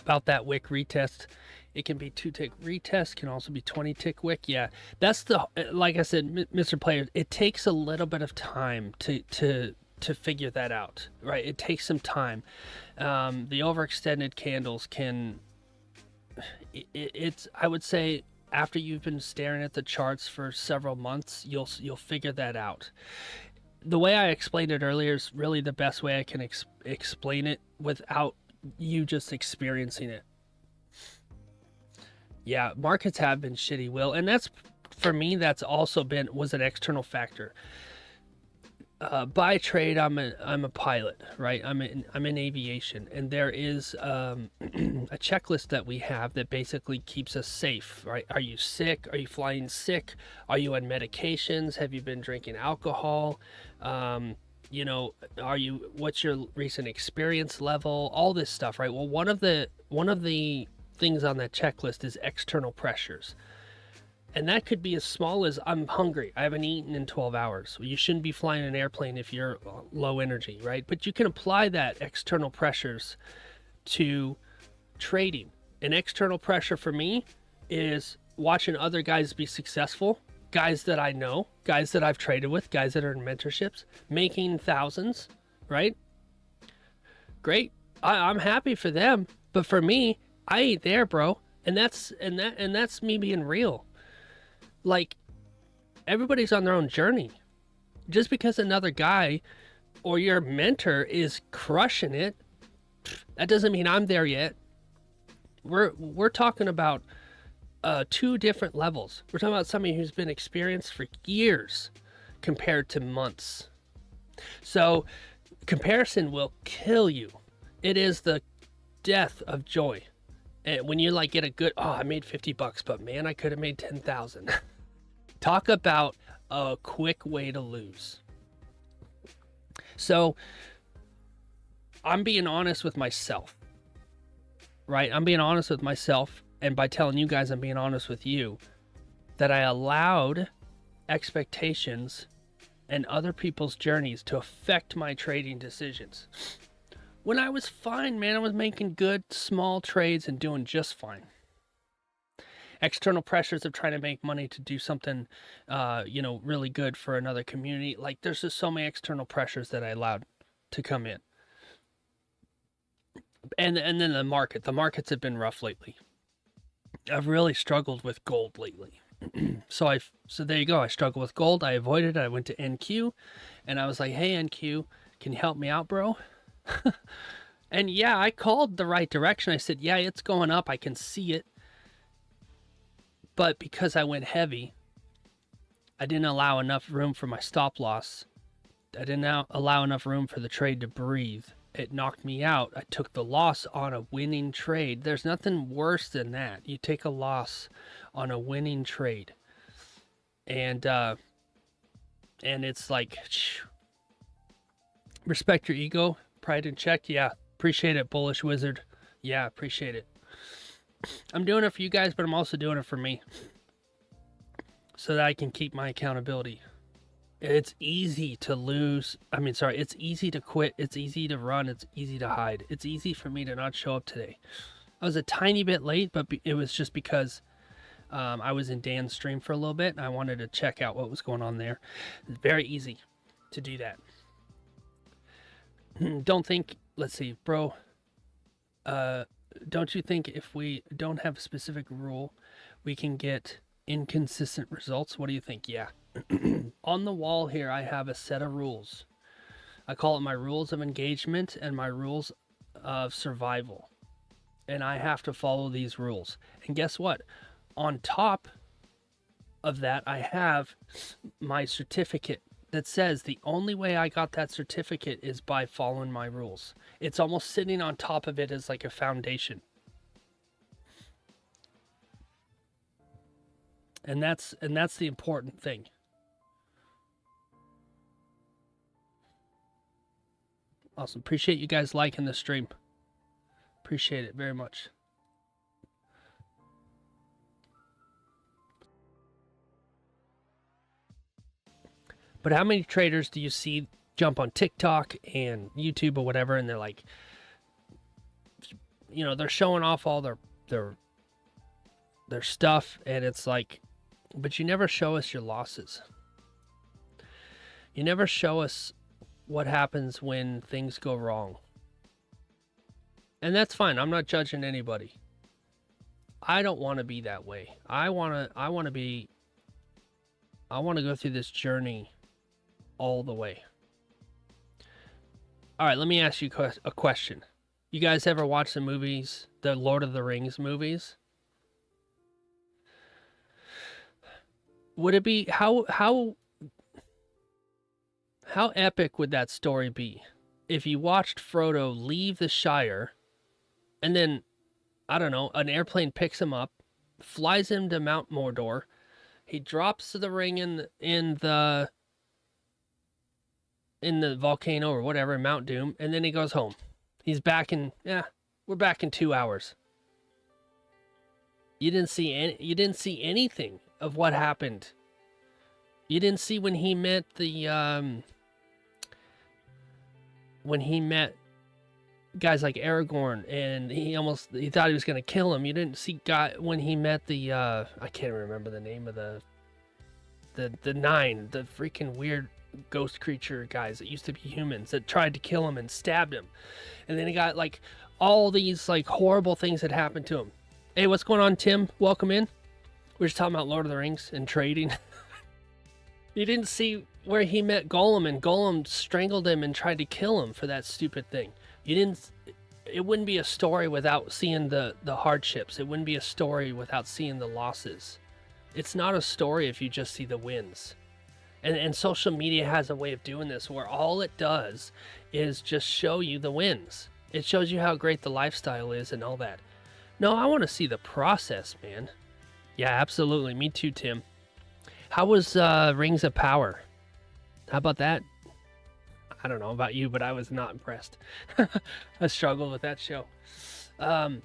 About that wick retest, it can be 2-tick retest, can also be 20-tick wick. Yeah, that's like I said, Mr. Player, it takes a little bit of time to figure that out, right? It takes some time. The overextended candles can, it's, I would say after you've been staring at the charts for several months, you'll figure that out. The way I explained it earlier is really the best way I can explain it without you just experiencing it. Yeah, markets have been shitty, Will, and that's, for me, that's also was an external factor. By trade, I'm a pilot, right? I'm in aviation, and there is a checklist that we have that basically keeps us safe, right? Are you sick? Are you flying sick? Are you on medications? Have you been drinking alcohol? You know, what's your recent experience level? All this stuff, right? Well, one of the things on that checklist is external pressures. And that could be as small as, I'm hungry, I haven't eaten in 12 hours. You shouldn't be flying an airplane if you're low energy, right? But you can apply that external pressures to trading. An external pressure for me is watching other guys be successful, guys that I know, guys that I've traded with, guys that are in mentorships, making thousands, right? Great. I'm happy for them, but for me, I ain't there, bro. And that's me being real. Like, everybody's on their own journey. Just because another guy or your mentor is crushing it, that doesn't mean I'm there yet. We're talking about two different levels. We're talking about somebody who's been experienced for years compared to months. So comparison will kill you. It is the death of joy. And when you like get a good, oh, I made $50, but man, I could have made 10,000. Talk about a quick way to lose. So I'm being honest with myself, right? I'm being honest with myself. And by telling you guys I'm being honest with you, that I allowed expectations and other people's journeys to affect my trading decisions. When I was fine, man, I was making good small trades and doing just fine. External pressures of trying to make money to do something, really good for another community. Like there's just so many external pressures that I allowed to come in. And then the markets have been rough lately. I've really struggled with gold lately. So there you go. I struggled with gold. I avoided it. I went to NQ and I was like, hey, NQ, can you help me out, bro? And yeah, I called the right direction. I said, yeah, it's going up. I can see it. But because I went heavy, I didn't allow enough room for my stop loss. I didn't allow enough room for the trade to breathe. It knocked me out. I took the loss on a winning trade. There's nothing worse than that. You take a loss on a winning trade. And it's like, respect your ego, pride in check. Yeah, appreciate it, bullish wizard. Yeah, appreciate it. I'm doing it for you guys, but I'm also doing it for me. So that I can keep my accountability. It's easy to lose. It's easy to quit. It's easy to run. It's easy to hide. It's easy for me to not show up today. I was a tiny bit late, but it was just because I was in Dan's stream for a little bit. And I wanted to check out what was going on there. It's very easy to do that. Don't think, let's see, bro. Don't you think if we don't have a specific rule, we can get inconsistent results? What do you think? Yeah. On the wall here, I have a set of rules. I call it my rules of engagement and my rules of survival. And I have to follow these rules. And guess what? On top of that, I have my certificate that says the only way I got that certificate is by following my rules. It's almost sitting on top of it as like a foundation. And that's the important thing. Awesome. Appreciate you guys liking the stream. Appreciate it very much. But how many traders do you see jump on TikTok and YouTube or whatever, and they're like, they're showing off all their stuff, and it's like, but you never show us your losses. You never show us what happens when things go wrong. And that's fine. I'm not judging anybody. I don't want to be that way. I want to go through this journey all the way. All right, let me ask you a question. You guys ever watch the movies, the Lord of the Rings movies? Would it be how epic would that story be if you watched Frodo leave the Shire and then, I don't know, an airplane picks him up, flies him to Mount Mordor, he drops the ring in the volcano or whatever, Mount Doom, and then he goes home. He's back we're back in 2 hours. You didn't see anything of what happened. You didn't see when he met guys like Aragorn, and he thought he was gonna kill him. You didn't see when he met I can't remember the name of the nine, the freaking weird ghost creature guys that used to be humans that tried to kill him and stabbed him, and then he got like all these like horrible things that happened to him. Hey, what's going on, Tim? Welcome in. We're just talking about Lord of the Rings and trading. You didn't see where he met Gollum, and Gollum strangled him and tried to kill him for that stupid thing. You didn't. it wouldn't be a story without seeing the hardships. It wouldn't be a story without seeing the losses. It's not a story if you just see the wins. And social media has a way of doing this where all it does is just show you the wins. It shows you how great the lifestyle is and all that. No, I want to see the process, man. Yeah, absolutely. Me too, Tim. How was Rings of Power? How about that? I don't know about you, but I was not impressed. I struggled with that show. But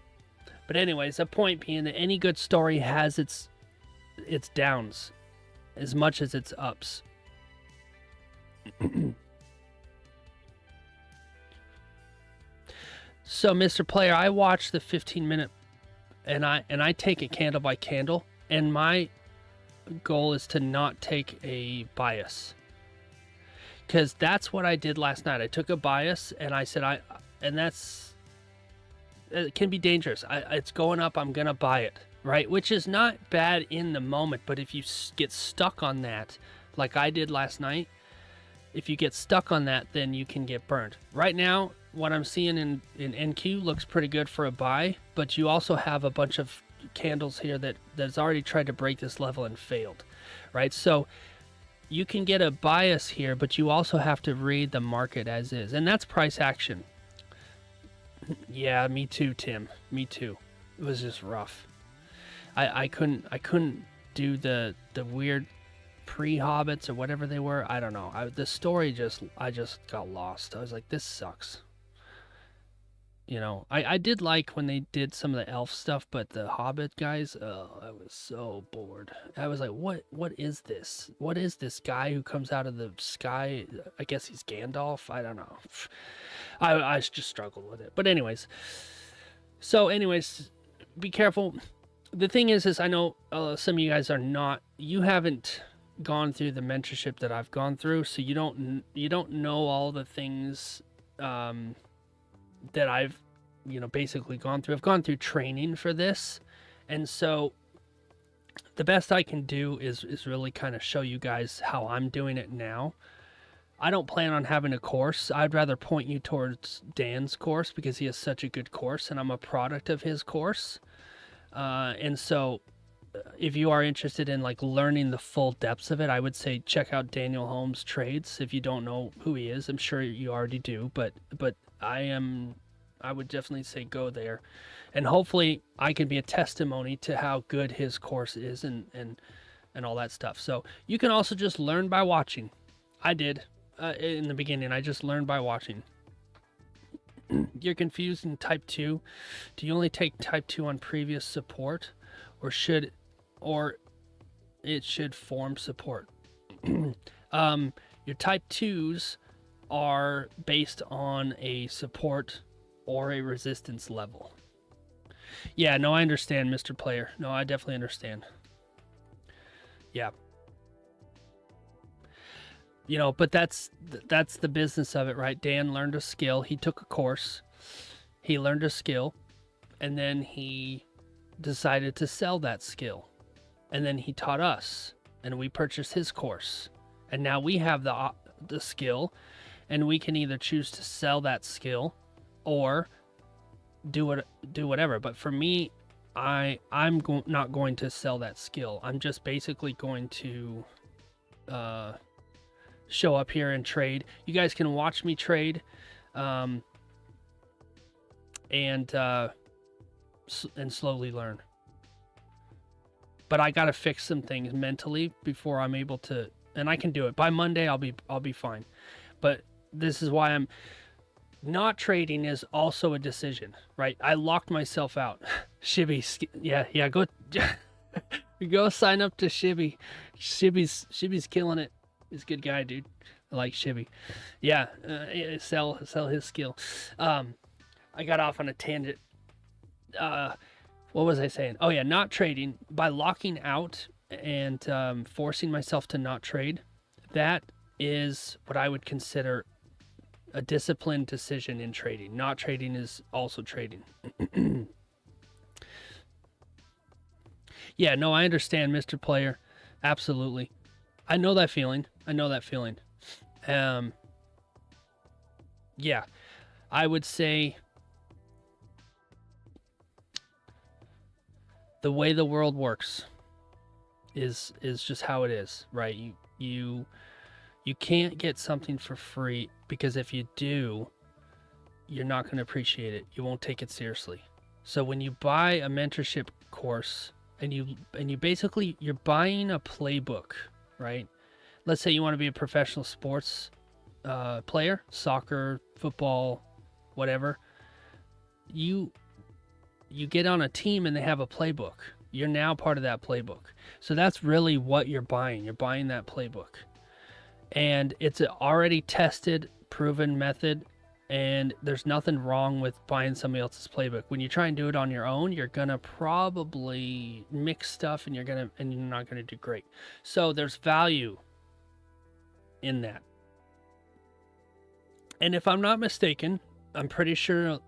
anyways, the point being that any good story has its downs as much as its ups. So, Mr. Player, I watched the 15-minute, and I take it candle by candle, and my goal is to not take a bias, because that's what I did last night. I took a bias, and I said it can be dangerous. It's going up, I'm gonna buy it, right? Which is not bad in the moment, but if you get stuck on that, like I did last night, if you get stuck on that, then you can get burned. Right now, what I'm seeing in NQ looks pretty good for a buy, but you also have a bunch of candles here that's already tried to break this level and failed, right? So you can get a bias here, but you also have to read the market as is, and that's price action. Yeah, me too, Tim. Me too. It was just rough. I couldn't do the weird pre-hobbits or whatever they were. I don't know. The story I just got lost. I was like, this sucks. You know, I did like when they did some of the elf stuff, but the Hobbit guys, I was so bored. I was like, what is this? What is this guy who comes out of the sky? I guess he's Gandalf. I don't know. I just struggled with it. But anyways, be careful. The thing is I know some of you guys you haven't gone through the mentorship that I've gone through, so you don't know all the things that I've basically gone through. I've gone through training for this, and so the best I can do is really kind of show you guys how I'm doing it now. I don't plan on having a course. I'd rather point you towards Dan's course because he has such a good course, and I'm a product of his course. And so if you are interested in like learning the full depths of it, I would say check out Daniel Holmes Trades. If you don't know who he is, I'm sure you already do, but I would definitely say go there, and hopefully I can be a testimony to how good his course is and all that stuff. So you can also just learn by watching. I did in the beginning. I just learned by watching. You're confused in type 2. Do you only take type 2 on previous support, or it should form support? Your type 2s are based on a support or a resistance level. Yeah, no, I understand, Mr. Player. No, I definitely understand. Yeah. But that's the business of it, right? Dan learned a skill. He took a course. He learned a skill, and then he decided to sell that skill. And then he taught us, and we purchased his course. And now we have the skill, and we can either choose to sell that skill or do whatever. But for me, I'm not going to sell that skill. I'm just basically going to show up here and trade. You guys can watch me trade, and slowly learn. But I gotta fix some things mentally before I'm able to, and I can do it by Monday. I'll be fine. But this is why I'm not trading is also a decision, right? I locked myself out. Shibby, yeah, go sign up to Shibby. Shibby's killing it. He's a good guy, dude. I like Shibby. Yeah, sell his skill. I got off on a tangent. What was I saying? Oh yeah, not trading. By locking out and forcing myself to not trade, that is what I would consider a disciplined decision in trading. Not trading is also trading. Yeah, no, I understand, Mr. Player. Absolutely. I know that feeling. Yeah, I would say the way the world works is just how it is, right? You can't get something for free, because if you do, you're not going to appreciate it. You won't take it seriously. So when you buy a mentorship course and you basically, you're buying a playbook, right? Let's say you want to be a professional sports player, soccer, football, whatever. You get on a team and they have a playbook. You're now part of that playbook. So that's really what you're buying. You're buying that playbook. And it's an already tested, proven method, and there's nothing wrong with buying somebody else's playbook. When you try and do it on your own, you're gonna probably mix stuff and you're not gonna do great. So there's value in that. And if I'm not mistaken, I'm pretty sure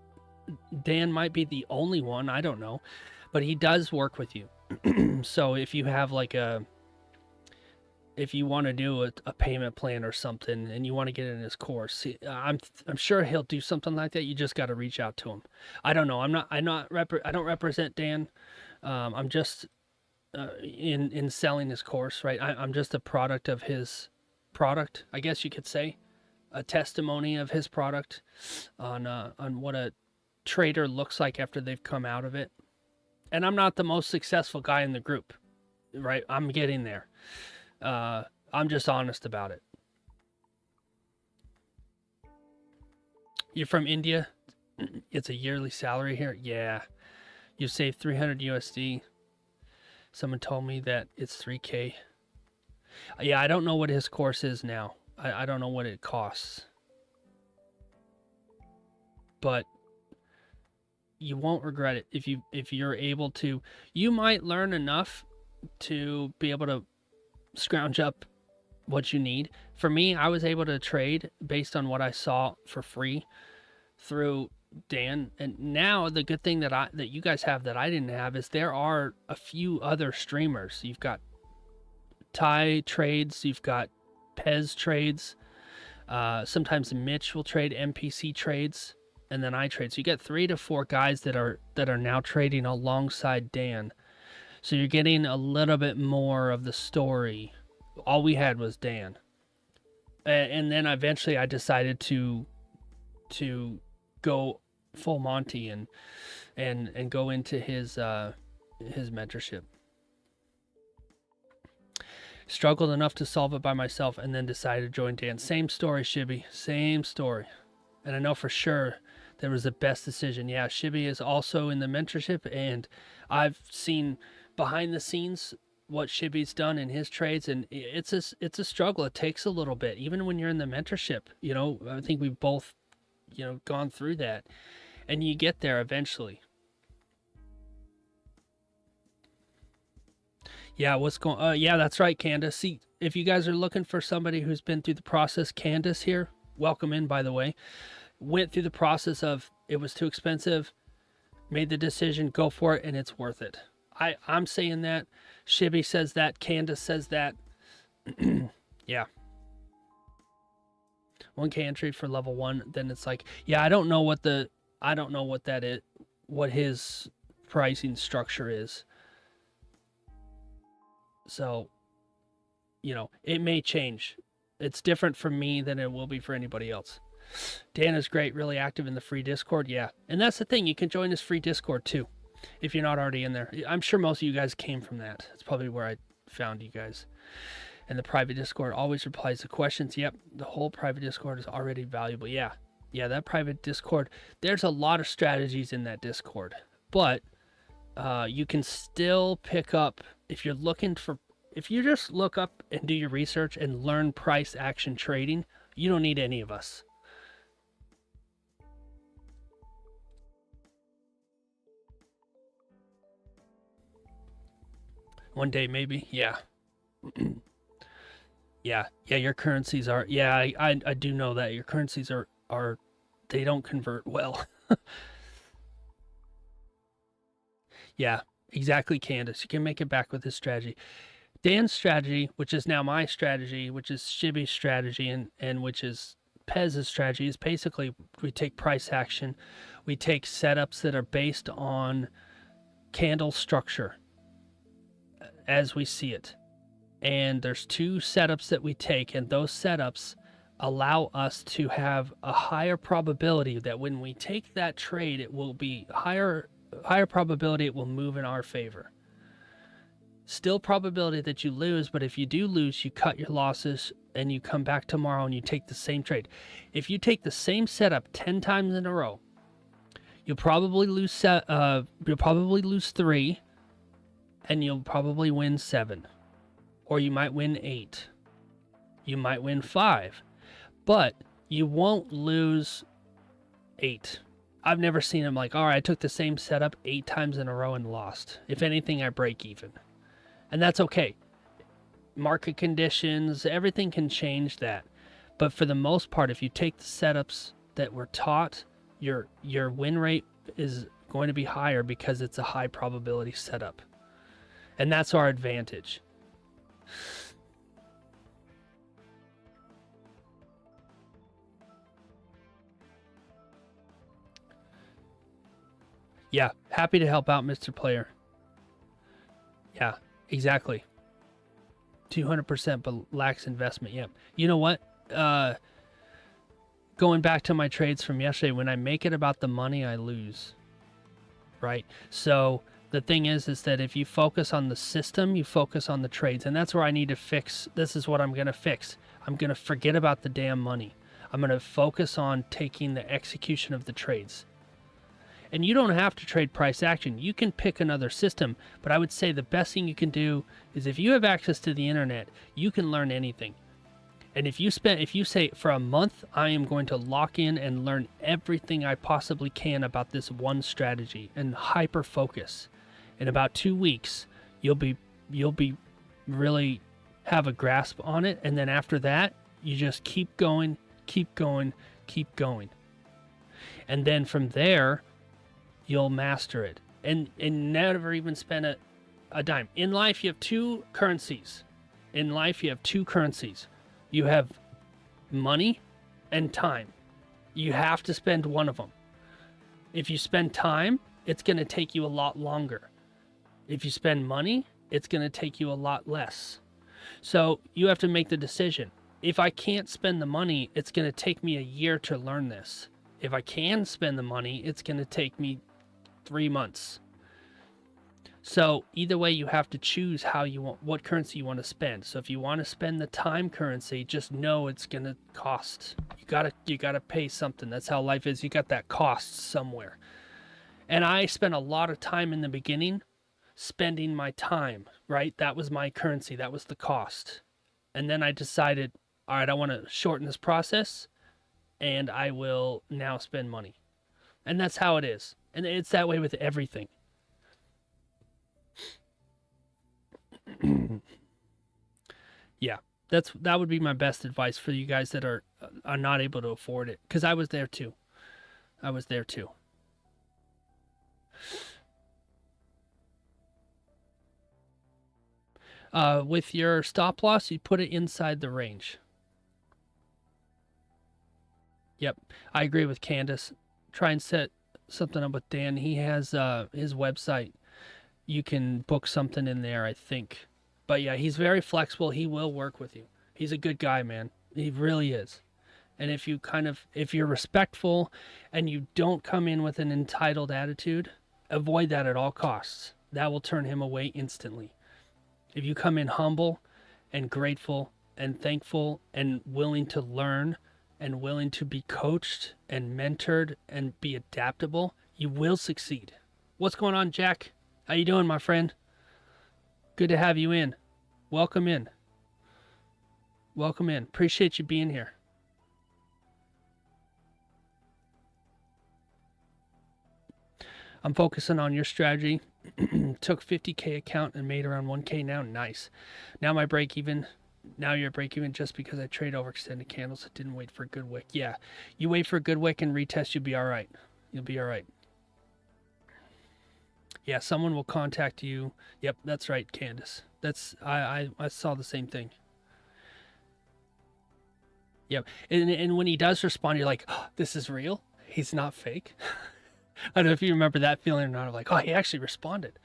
Dan might be the only one, I don't know, but he does work with you. So if you have like if you want to do a payment plan or something and you want to get in his course, I'm sure he'll do something like that. You just got to reach out to him. I don't know. I don't represent Dan. I'm just in selling his course, right? I'm just a product of his product, I guess you could say, a testimony of his product on what a trader looks like after they've come out of it. And I'm not the most successful guy in the group, right? I'm getting there. I'm just honest about it. You're from India? It's a yearly salary here? Yeah. You save 300 USD. Someone told me that it's 3K. Yeah, I don't know what his course is now. I don't know what it costs. But you won't regret it if you're able to. You might learn enough to be able to scrounge up what you need. For me, I was able to trade based on what I saw for free through Dan. And now the good thing that you guys have that I didn't have is there are a few other streamers. You've got Thai trades, you've got Pez trades. Sometimes Mitch will trade MPC trades, and then I trade. So you get 3 to 4 guys that are now trading alongside Dan. So you're getting a little bit more of the story. All we had was Dan. And then eventually I decided to go full Monty and go into his mentorship. Struggled enough to solve it by myself and then decided to join Dan. Same story, Shibby. Same story. And I know for sure that was the best decision. Yeah, Shibby is also in the mentorship, and I've seen behind the scenes what Shibby's done in his trades, and it's a struggle. It takes a little bit, even when you're in the mentorship. You know, I think we've both, gone through that, and you get there eventually. Yeah, yeah, that's right, Candace. See, if you guys are looking for somebody who's been through the process, Candace here, welcome in, by the way, went through the process of it was too expensive, made the decision, go for it, and it's worth it. I'm saying that. Shibby says that. Candace says that. Yeah. 1K entry for level 1. Then it's like, yeah, I don't know what that is, what his pricing structure is. So, it may change. It's different for me than it will be for anybody else. Dan is great, really active in the free Discord. Yeah. And that's the thing. You can join this free Discord too, if you're not already in there. I'm sure most of you guys came from that. That's probably where I found you guys. And the private Discord always replies to questions. Yep. The whole private Discord is already valuable. Yeah. Yeah. That private Discord, there's a lot of strategies in that Discord, but you can still pick up if you just look up and do your research and learn price action trading, you don't need any of us. One day, maybe. Yeah. Yeah. Your currencies are, I do know that your currencies are they don't convert well. Yeah, exactly, Candace. You can make it back with this strategy. Dan's strategy, which is now my strategy, which is Shibby's strategy, and which is Pez's strategy, is basically we take price action. We take setups that are based on candle structure. as we see it. And there's 2 setups that we take, and those setups allow us to have a higher probability that when we take that trade, it will be higher probability it will move in our favor. Still probability that you lose, but if you do lose, you cut your losses and you come back tomorrow and you take the same trade. If you take the same setup 10 times in a row, you'll probably lose 3 and you'll probably win 7. Or you might win 8. You might win 5. But you won't lose 8. I've never seen them like, all right, I took the same setup 8 times in a row and lost. If anything, I break even. And that's okay. Market conditions, everything can change that. But for the most part, if you take the setups that were taught, your win rate is going to be higher because it's a high probability setup. And that's our advantage. Yeah, happy to help out, Mr. Player. Yeah, exactly. 200%, but lacks investment. Yeah. You know what? Going back to my trades from yesterday, when I make it about the money, I lose. Right? So the thing is that if you focus on the system, you focus on the trades. And that's where I need to fix. This is what I'm going to fix. I'm going to forget about the damn money. I'm going to focus on taking the execution of the trades. And you don't have to trade price action. You can pick another system. But I would say the best thing you can do is if you have access to the internet, you can learn anything. And if you say for a month, I am going to lock in and learn everything I possibly can about this one strategy and hyper focus. In about 2 weeks, you'll be really have a grasp on it. And then after that, you just keep going, keep going, keep going. And then from there, you'll master it and never even spend a dime. In life, you have 2 currencies. You have money and time. You have to spend one of them. If you spend time, it's going to take you a lot longer. If you spend money, it's going to take you a lot less. So you have to make the decision. If I can't spend the money, it's going to take me a year to learn this. If I can spend the money, it's going to take me 3 months. So either way, you have to choose what currency you want to spend. So if you want to spend the time currency, just know it's going to cost. You gotta pay something. That's how life is. You got that cost somewhere. And I spent a lot of time in the beginning spending my time, right? That was my currency. That was the cost. And then I decided, all right, I want to shorten this process and I will now spend money. And that's how it is. And it's that way with everything. Yeah, that would be my best advice for you guys that are not able to afford it. Because I was there too. With your stop loss, you put it inside the range. Yep, I agree with Candace. Try and set something up with Dan. He has his website. You can book something in there, I think. But yeah, he's very flexible. He will work with you. He's a good guy, man. He really is. And if you're respectful and you don't come in with an entitled attitude, avoid that at all costs. That will turn him away instantly. If you come in humble and grateful and thankful and willing to learn and willing to be coached and mentored and be adaptable, you will succeed. What's going on, Jack? How you doing, my friend? Good to have you in. Welcome in. Appreciate you being here. I'm focusing on your strategy. Took 50K account and made around 1K now. Nice. Now my break even. Now you're break even just because I trade over extended candles. I didn't wait for a good wick. Yeah, you wait for a good wick and retest, you'll be all right. Yeah, someone will contact you. Yep, that's right, Candace. I saw the same thing. Yep, and when he does respond, you're like, oh, this is real. He's not fake. I don't know if you remember that feeling or not. Like, oh, he actually responded.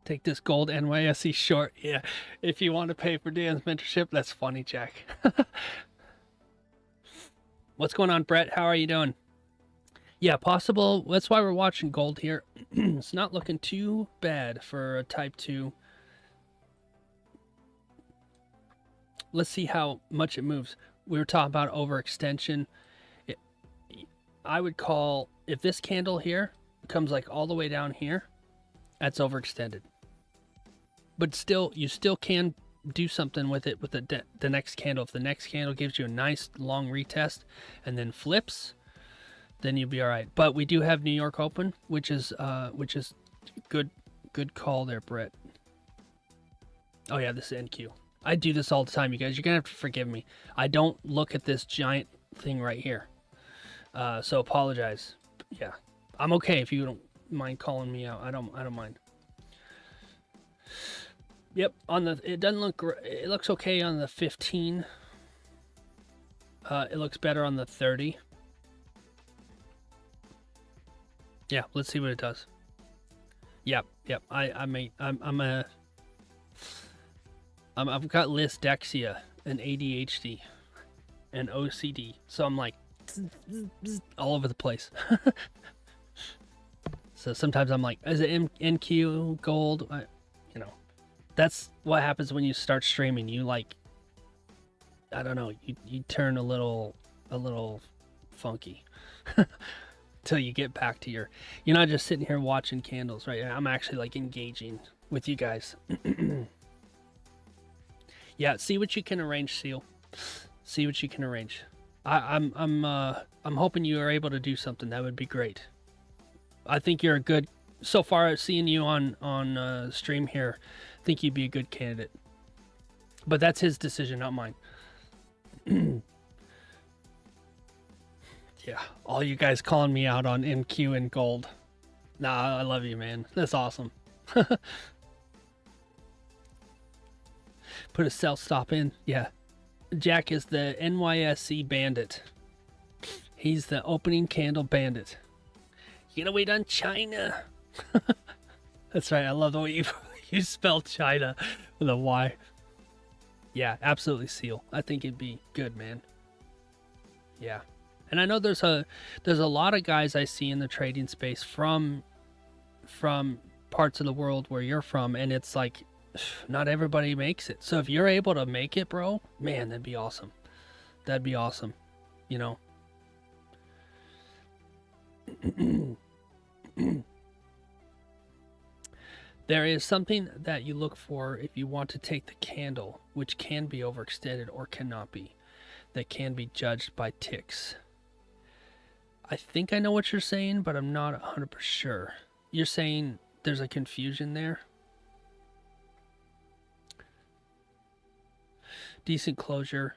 Take this gold NYSE short. Yeah, if you want to pay for Dan's mentorship, that's funny, Jack. What's going on, Brett? How are you doing? Yeah, possible. That's why we're watching gold here. It's not looking too bad for a type 2. Let's see how much it moves. We were talking about overextension. I would call, if this candle here comes like all the way down here, that's overextended. But still, you still can do something with it with the next candle. If the next candle gives you a nice long retest and then flips, then you'll be all right. But we do have New York open, which is good call there, Brett. Oh yeah, this is NQ. I do this all the time, you guys. You're gonna have to forgive me. I don't look at this giant thing right here. So apologize. Yeah, I'm okay if you don't mind calling me out. I don't mind. Yep, it doesn't look. It looks okay on the 15. It looks better on the 30. Yeah, let's see what it does. Yep. I've got dyslexia and ADHD and OCD, so I'm like all over the place. So sometimes I'm like, is it NQ gold? You know, that's what happens when you start streaming. You like, I don't know, you turn a little funky till you get back to you're not just sitting here watching candles, right? I'm actually like engaging with you guys. Yeah, see what you can arrange, Seal. See what you can arrange. I'm hoping you are able to do something. That would be great. I think you're a good, so far seeing you on stream here, I think you'd be a good candidate. But that's his decision, not mine. Yeah, all you guys calling me out on MQ and gold. Nah, I love you, man. That's awesome. Put a sell stop in. Yeah. Jack is the NYSE bandit. He's the opening candle bandit. You gotta wait on China. That's right. I love the way you spell China with a Y. Yeah, absolutely, Seal. I think it'd be good, man. Yeah. And I know there's a lot of guys I see in the trading space from parts of the world where you're from, and it's like not everybody makes it. So if you're able to make it, bro, man, that'd be awesome. That'd be awesome. You know. There is something that you look for if you want to take the candle, which can be overextended or cannot be, that can be judged by ticks. I think I know what you're saying, but I'm not 100% sure. You're saying there's a confusion there? Decent closure.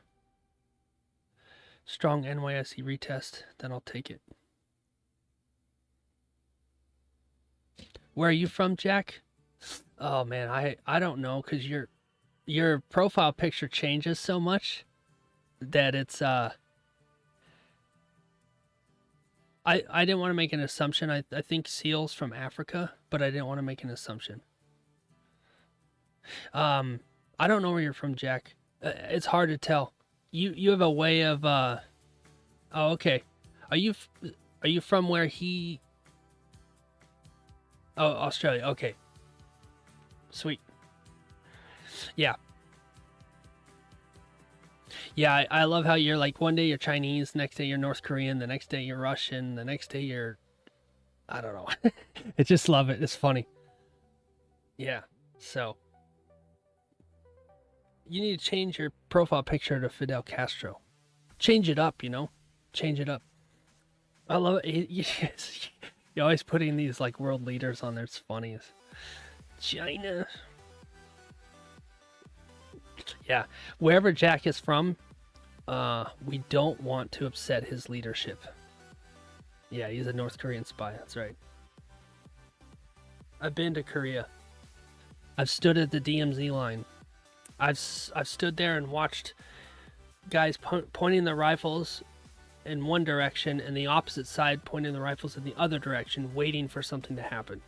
Strong NYSE retest. Then I'll take it. Where are you from, Jack? Oh man, I don't know, because your profile picture changes so much that it's I didn't want to make an assumption. I think Seal's from Africa, but I didn't want to make an assumption. I don't know where you're from, Jack. It's hard to tell. You have a way of oh, okay. Are you from where he? Oh, Australia. Okay. Sweet. Yeah. Yeah, I love how you're like, one day you're Chinese, next day you're North Korean, the next day you're Russian, the next day you're, I don't know. I just love it. It's funny. Yeah. So you need to change your profile picture to Fidel Castro. Change it up, you know? Change it up. I love it. You're always putting these like world leaders on there. It's funny. China. Yeah, wherever Jack is from, we don't want to upset his leadership. Yeah, he's a North Korean spy. That's right. I've been to Korea. I've stood at the DMZ line. I've stood there and watched guys pointing their rifles in one direction and the opposite side pointing the rifles in the other direction, waiting for something to happen.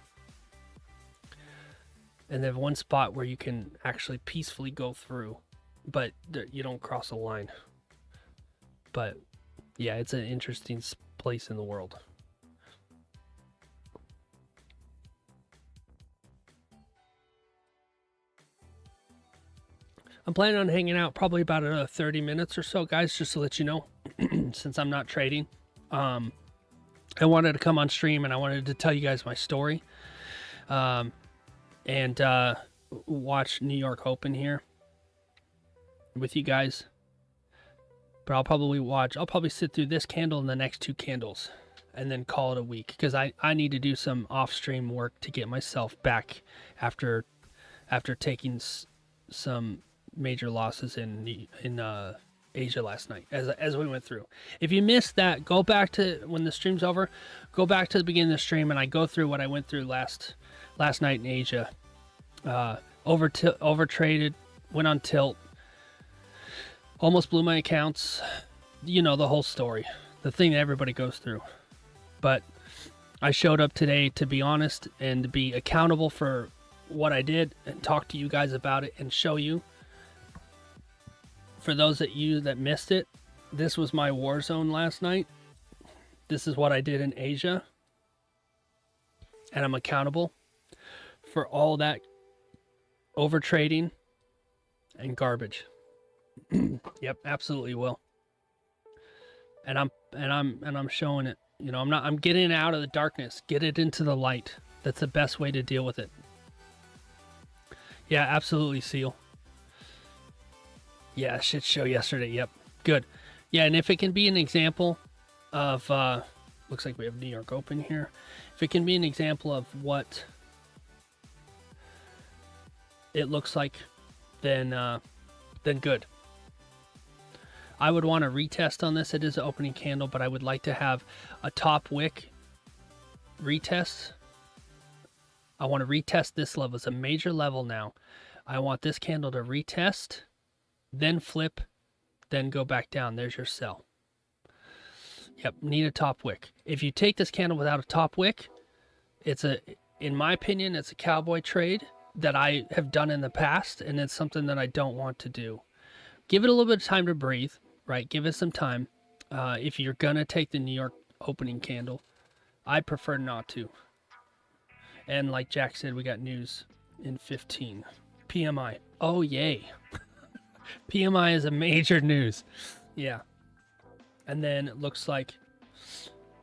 and then one spot where you can actually peacefully go through, but you don't cross a line. But yeah, it's an interesting place in the world. I'm planning on hanging out probably about another 30 minutes or so, guys, just to let you know, since I'm not trading. I wanted to come on stream and I wanted to tell you guys my story, and watch New York Open here with you guys. But I'll probably sit through this candle and the next 2 candles and then call it a week, because I need to do some off-stream work to get myself back after taking some major losses in Asia last night as we went through. If you missed that, go back to when the stream's over, go back to the beginning of the stream and I go through what I went through last night in Asia. Over traded, went on tilt, almost blew my accounts, you know, the whole story, the thing that everybody goes through. But I showed up today to be honest and to be accountable for what I did and talk to you guys about it and show you. For those of you that missed it, this was my war zone last night. This is what I did in Asia. And I'm accountable for all that over trading and garbage. Yep, absolutely will. And I'm showing it. You know, I'm getting it out of the darkness. Get it into the light. That's the best way to deal with it. Yeah, absolutely, Seal. Yeah, shit show yesterday. Yep. Good. Yeah, and if it can be an example of looks like we have New York Open here. If it can be an example of what it looks like, then good. I would want to retest on this. It is an opening candle, but I would like to have a top wick retest. I want to retest this level. It's a major level now. I want this candle to retest, then flip, then go back down. There's your sell. Yep, need a top wick. If you take this candle without a top wick, in my opinion, it's a cowboy trade that I have done in the past, and it's something that I don't want to do. Give it a little bit of time to breathe, right? Give it some time. If you're going to take the New York opening candle, I prefer not to. And like Jack said, we got news in 15. PMI. Oh, yay. PMI is a major news. Yeah. And then it looks like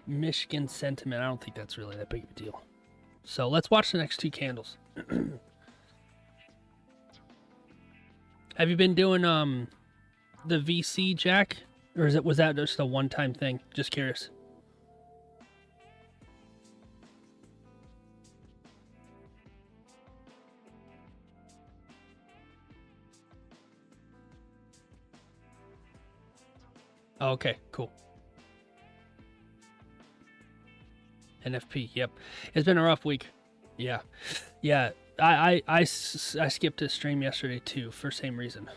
Michigan sentiment. I don't think that's really that big of a deal. So let's watch the next 2 candles. Have you been doing the VC, Jack? Or was that just a one-time thing? Just curious. Oh, okay, cool. NFP, yep. It's been a rough week. Yeah. Yeah, I skipped a stream yesterday too for same reason.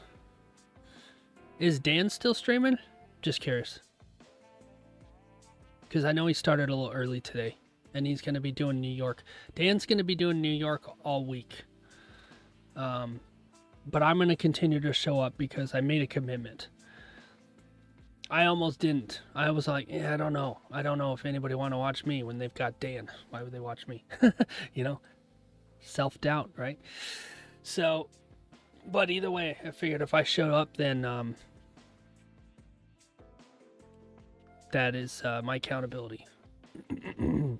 Is Dan still streaming? Just curious. Because I know he started a little early today. And he's going to be doing New York. Dan's going to be doing New York all week. But I'm going to continue to show up because I made a commitment. I almost didn't. I was like, yeah, I don't know. I don't know if anybody want to watch me when they've got Dan. Why would they watch me? You know? Self-doubt, right? So, but either way, I figured if I showed up, then that is my accountability. You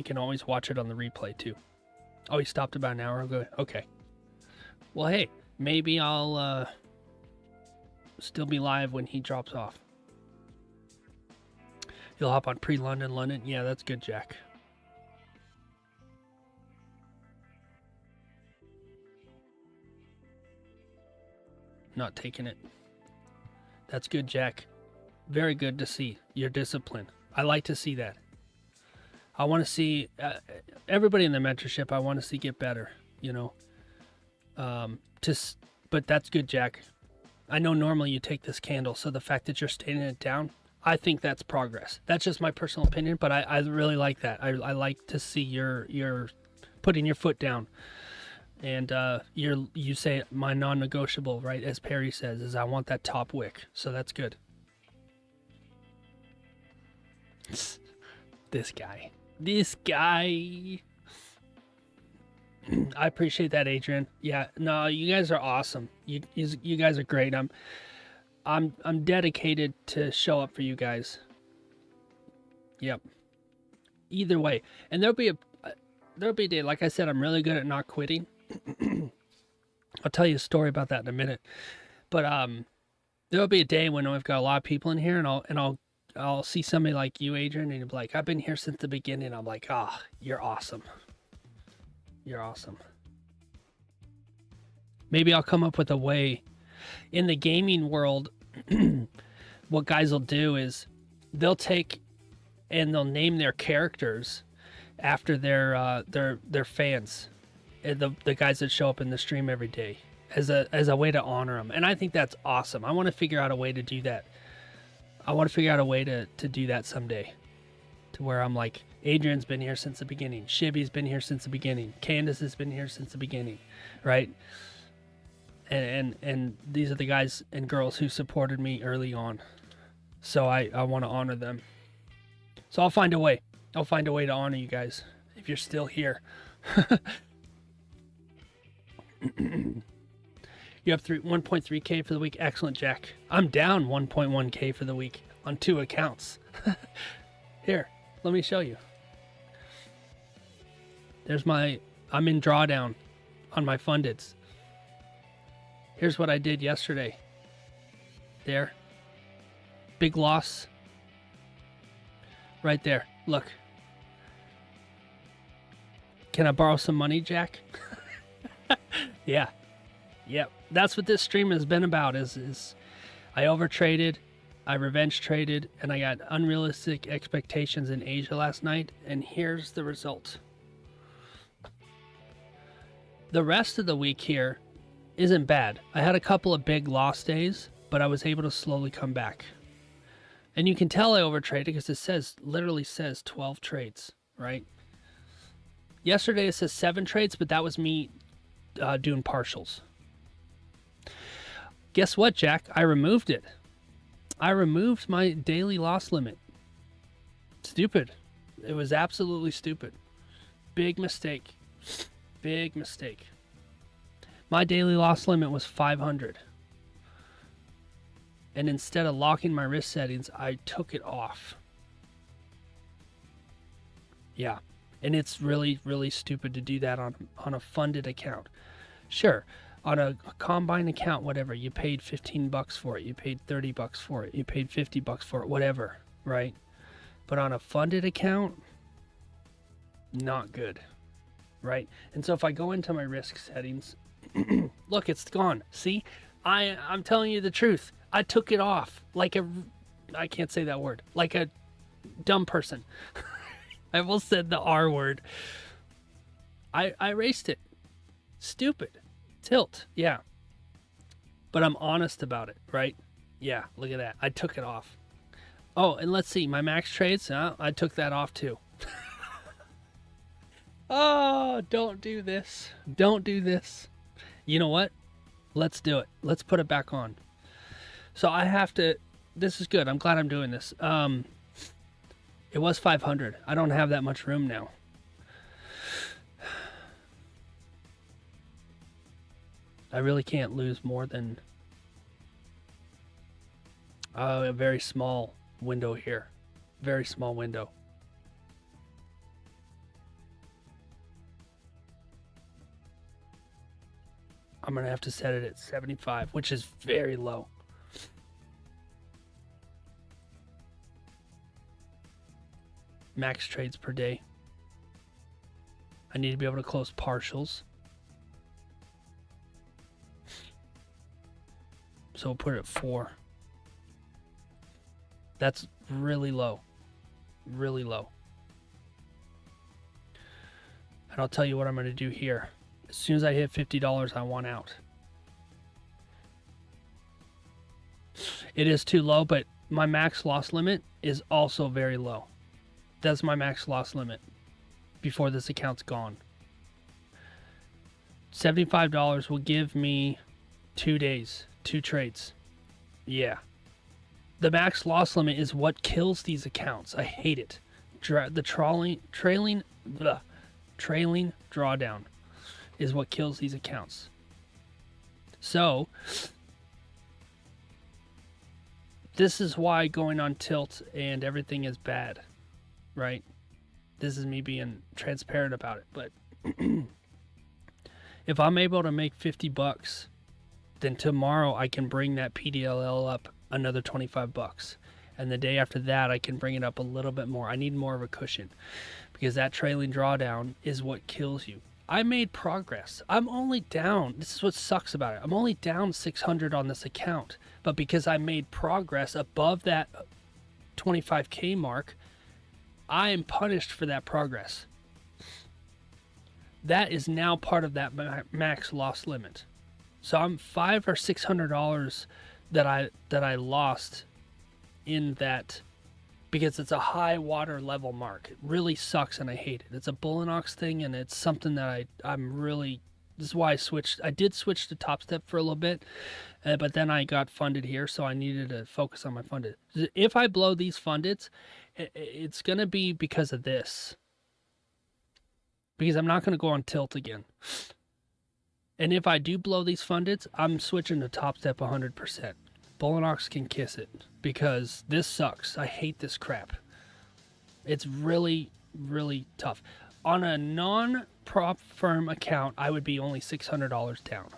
can always watch it on the replay, too. Oh, he stopped about an hour ago? Okay. Well, hey, maybe I'll still be live when he drops off. He'll hop on pre-London. Yeah, that's good, Jack. Not taking it. That's good, Jack. Very good to see your discipline. I like to see that. I want to see everybody in the mentorship. I want to see get better. You know. But that's good, Jack. I know normally you take this candle, so the fact that you're standing it down, I think that's progress. That's just my personal opinion, but I really like that. I like to see your putting your foot down. And you say my non-negotiable, right? As Perry says, is I want that top wick. So that's good. This guy. I appreciate that, Adrian. Yeah, no, you guys are awesome. You guys are great. I'm dedicated to show up for you guys. Yep. Either way, and there'll be a day. Like I said, I'm really good at not quitting. I'll tell you a story about that in a minute. But there'll be a day when I've got a lot of people in here, and I'll see somebody like you, Adrian, and you'll be like, I've been here since the beginning. I'm like, you're awesome. You're awesome. Maybe I'll come up with a way. In the gaming world, what guys will do is they'll take and they'll name their characters after their fans, the guys that show up in the stream every day, as a way to honor them. And I think that's awesome. I want to figure out a way to do that. I want to figure out a way to do that someday, to where I'm like, Adrian's been here since the beginning. Shibby's been here since the beginning. Candace has been here since the beginning, right? And these are the guys and girls who supported me early on. So I want to honor them. So I'll find a way. I'll find a way to honor you guys if you're still here. You have 1.3K for the week. Excellent, Jack. I'm down 1.1K for the week on 2 accounts. Here, let me show you. I'm in drawdown on my fundeds. Here's what I did yesterday. There. Big loss. Right there. Look. Can I borrow some money, Jack? Yeah. Yep. That's what this stream has been about is I overtraded, I revenge traded, and I got unrealistic expectations in Asia last night, and here's the result. The rest of the week here isn't bad. I had a couple of big loss days, but I was able to slowly come back. And you can tell I overtraded because it literally says 12 trades, right? Yesterday it says 7 trades, but that was me doing partials. Guess what, Jack? I removed it. I removed my daily loss limit. Stupid. It was absolutely stupid. Big mistake. Big mistake. My daily loss limit was 500. And instead of locking my risk settings, I took it off. Yeah. And it's really, really stupid to do that on a funded account. Sure, on a combine account, whatever, you paid $15 for it, you paid $30 for it, you paid $50 for it, whatever, right? But on a funded account, not good, right? And so if I go into my risk settings, look, it's gone. See, I'm telling you the truth. I took it off like I can't say that word, like a dumb person. I almost said the R word. I erased it. Stupid. Tilt. Yeah. But I'm honest about it, right? Yeah, look at that. I took it off. Oh, and let's see. My max trades, I took that off too. Oh, don't do this. Don't do this. You know what? Let's do it. Let's put it back on. So I have to... This is good. I'm glad I'm doing this. It was 500. I don't have that much room now. I really can't lose more than a very small window here. Very small window. I'm going to have to set it at 75, which is very low. Max trades per day. I need to be able to close partials. So we'll put it at 4. That's really low. Really low. And I'll tell you what I'm going to do here. As soon as I hit $50, I want out. It is too low, but my max loss limit is also very low. That's my max loss limit before this account's gone. $75 will give me 2 days, 2 trades. Yeah. The max loss limit is what kills these accounts. I hate it. The trailing drawdown is what kills these accounts. So this is why going on tilt and everything is bad, right? This is me being transparent about it. But if I'm able to make $50, then tomorrow I can bring that PDLL up another $25. And the day after that, I can bring it up a little bit more. I need more of a cushion because that trailing drawdown is what kills you. I made progress. I'm only down. This is what sucks about it. I'm only down 600 on this account. But because I made progress above that 25K mark, I am punished for that progress. That is now part of that max loss limit. So I'm $500 or $600 that I lost in that because it's a high water level mark. It really sucks and I hate it. It's a Bullinox thing and it's something that I'm really, this is why I did switch to Top Step for a little bit, but then I got funded here, so I needed to focus on my funded. If I blow these fundeds, it's going to be because of this. Because I'm not going to go on tilt again. And if I do blow these fundeds, I'm switching to Top Step 100%. Bullinox can kiss it because this sucks. I hate this crap. It's really, really tough. On a non-prop firm account, I would be only $600 down.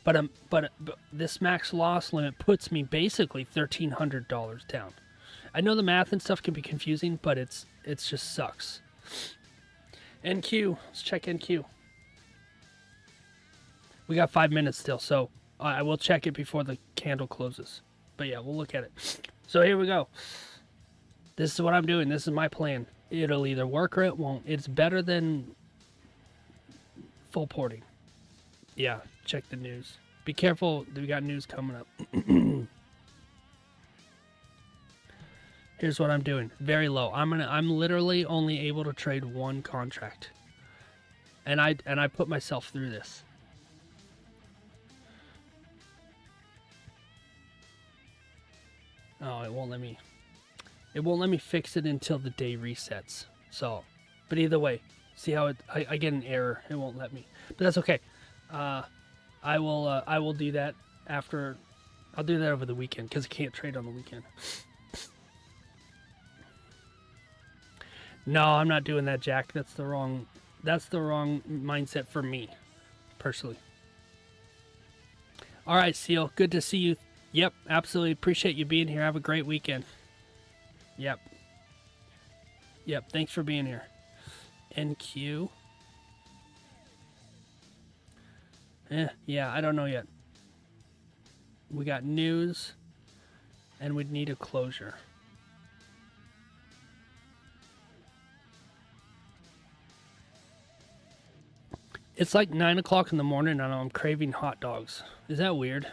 But this max loss limit puts me basically $1,300 down. I know the math and stuff can be confusing, but it's just sucks. NQ, let's check NQ. We got 5 minutes still, so I will check it before the candle closes. But yeah, we'll look at it. So here we go. This is what I'm doing. This is my plan. It'll either work or it won't. It's better than full porting. Yeah, check the news. Be careful. We got news coming up. Here's what I'm doing. Very low. I'm literally only able to trade one contract. And I put myself through this. Oh, it won't let me fix it until the day resets. So, but either way, see how I get an error. It won't let me. But that's okay. I will do that after. I'll do that over the weekend because I can't trade on the weekend. No, I'm not doing that, Jack. That's the wrong mindset for me, personally. All right, Seal. Good to see you. Yep, absolutely. Appreciate you being here. Have a great weekend. Yep. Thanks for being here. NQ. Yeah, I don't know yet. We got news, and we'd need a closure. It's like 9 o'clock in the morning, and I'm craving hot dogs. Is that weird?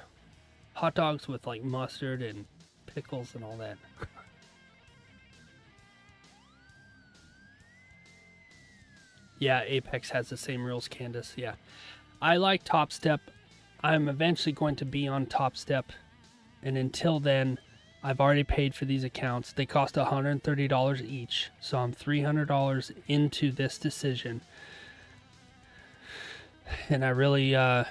Hot dogs with like mustard and pickles and all that. Yeah, Apex has the same rules, Candace. Yeah. I like Top Step. I'm eventually going to be on Top Step. And until then, I've already paid for these accounts. They cost $130 each. So I'm $300 into this decision. And I really, I'm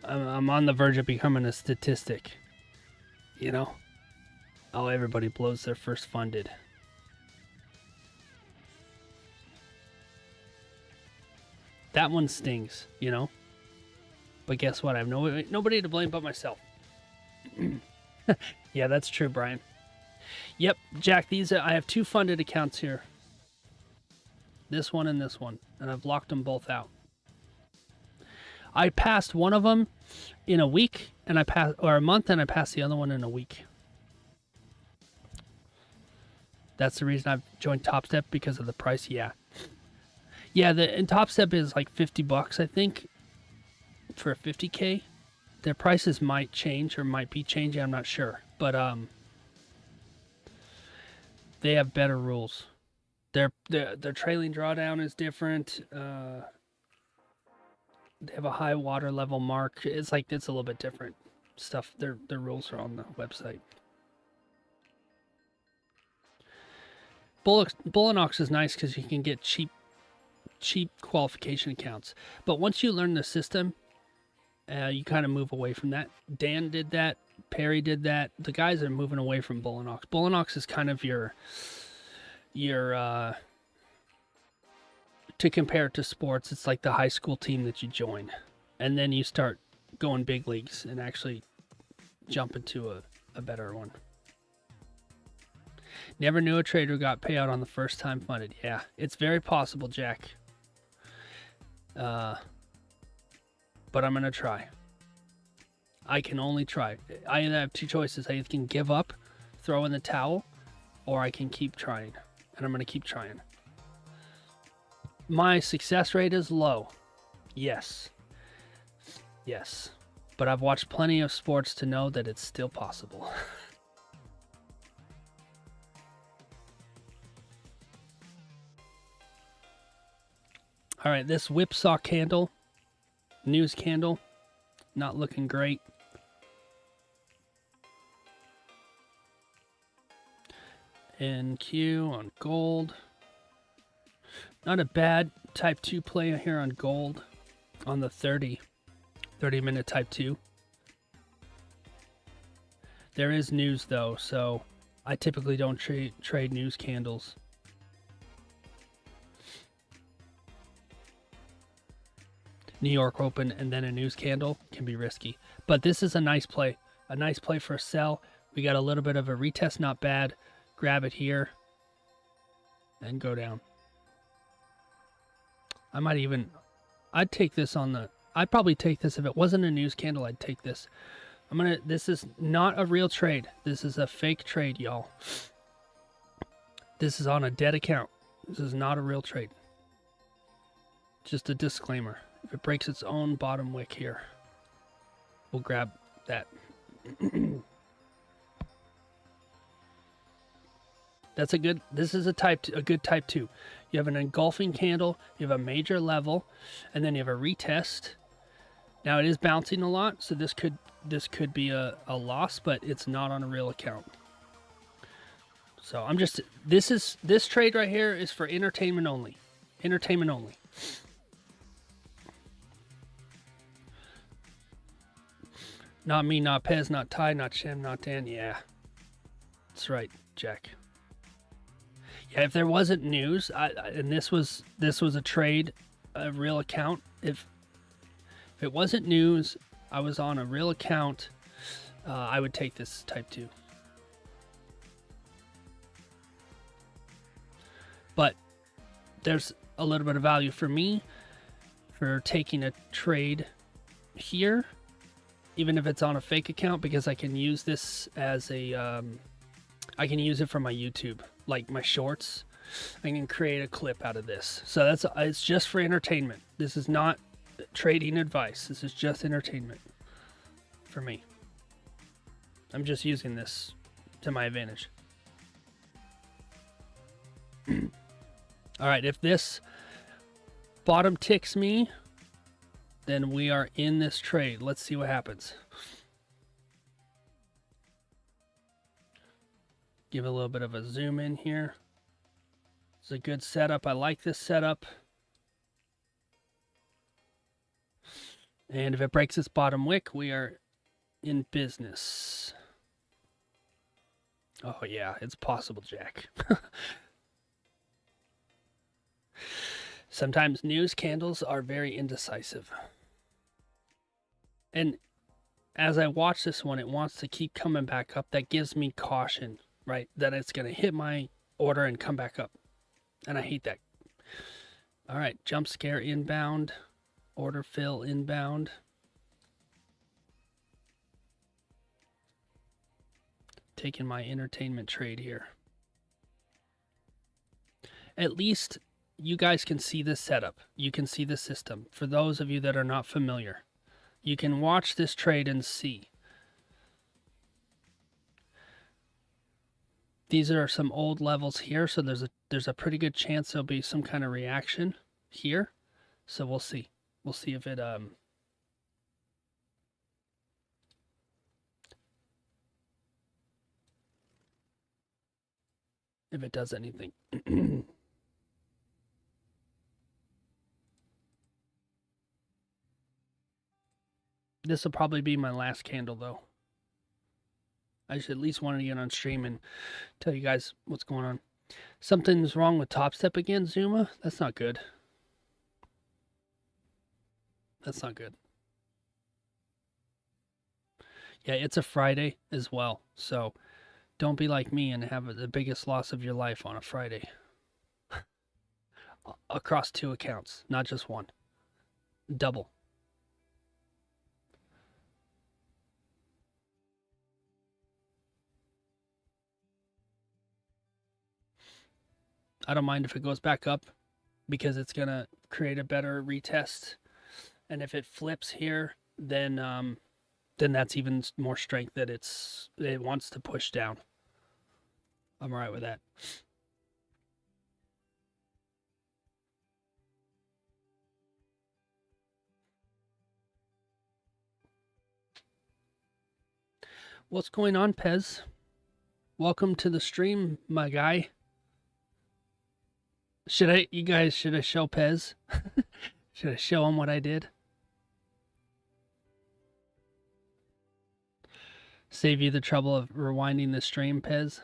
on the verge of becoming a statistic. You know? Oh, everybody blows their first funded. That one stings, you know? But guess what? I have nobody to blame but myself. Yeah, that's true, Brian. Yep, Jack, I have 2 funded accounts here. This one and this one. And I've locked them both out. I passed one of them in a week, or a month, and I passed the other one in a week. That's the reason I've joined Top Step, because of the price. Yeah. And Top Step is like $50, I think, for a 50K. Their prices might change or might be changing. I'm not sure, but they have better rules. Their trailing drawdown is different. They have a high water level mark. It's a little bit different stuff. Their rules are on the website. Bullinox is nice because you can get cheap qualification accounts. But once you learn the system, you kind of move away from that. Dan did that. Perry did that. The guys are moving away from Bullinox. Bullinox is kind of your to compare it to sports, it's like the high school team that you join, and then you start going big leagues and actually jump into a better one. Never knew a trader got payout on the first time funded. Yeah, it's very possible, Jack. But I'm gonna try. I can only try. I either have two choices. I either can give up, throw in the towel, or I can keep trying, and I'm gonna keep trying. My success rate is low. Yes. Yes. But I've watched plenty of sports to know that it's still possible. All right, this whipsaw candle, news candle, not looking great. NQ on gold. Not a bad type 2 play here on gold on the 30 minute type 2. There is news though, so I typically don't trade news candles. New York open and then a news candle can be risky. But this is a nice play. A nice play for a sell. We got a little bit of a retest, not bad. Grab it here and go down. I'd take this on the, I'd probably take this if it wasn't a news candle, I'd take this. This is not a real trade. This is a fake trade, y'all. This is on a dead account. This is not a real trade. Just a disclaimer. If it breaks its own bottom wick here, we'll grab that. That's a good, this is a good type 2. You have an engulfing candle, you have a major level, and then you have a retest. Now it is bouncing a lot, so this could be a loss, but it's not on a real account. So I'm just, this trade right here is for entertainment only. Entertainment only. Not me, not Pez, not Ty, not Shem, not Dan. Yeah, that's right, Jack. Yeah, if there wasn't news, and this was a trade, a real account. If it wasn't news, I was on a real account, I would take this type 2. But there's a little bit of value for me for taking a trade here, even if it's on a fake account, because I can use this as a, I can use it for my YouTube, like my shorts. I can create a clip out of this. So it's just for entertainment. This is not trading advice. This is just entertainment for me. I'm just using this to my advantage. All right, if this bottom ticks me, then we are in this trade. Let's see what happens. Give a little bit of a zoom in here. It's a good setup. I like this setup. And if it breaks its bottom wick, we are in business. Oh yeah, it's possible, Jack. Sometimes news candles are very indecisive. And as I watch this one, it wants to keep coming back up. That gives me caution, right? That it's going to hit my order and come back up. And I hate that. All right, jump scare inbound. Order fill inbound. Taking my entertainment trade here. At least you guys can see the setup. You can see the system. For those of you that are not familiar, you can watch this trade and see. These are some old levels here, so there's a pretty good chance there'll be some kind of reaction here. So we'll see. We'll see if it does anything. This will probably be my last candle, though. I just at least wanted to get on stream and tell you guys what's going on. Something's wrong with Top Step again, Zuma? That's not good. That's not good. Yeah, it's a Friday as well, so don't be like me and have the biggest loss of your life on a Friday. Across 2 accounts, not just one. Double. I don't mind if it goes back up because it's going to create a better retest. And if it flips here, then that's even more strength that it wants to push down. I'm all right with that. What's going on, Pez? Welcome to the stream, my guy. Should I show Pez? Should I show him what I did? Save you the trouble of rewinding the stream, Pez.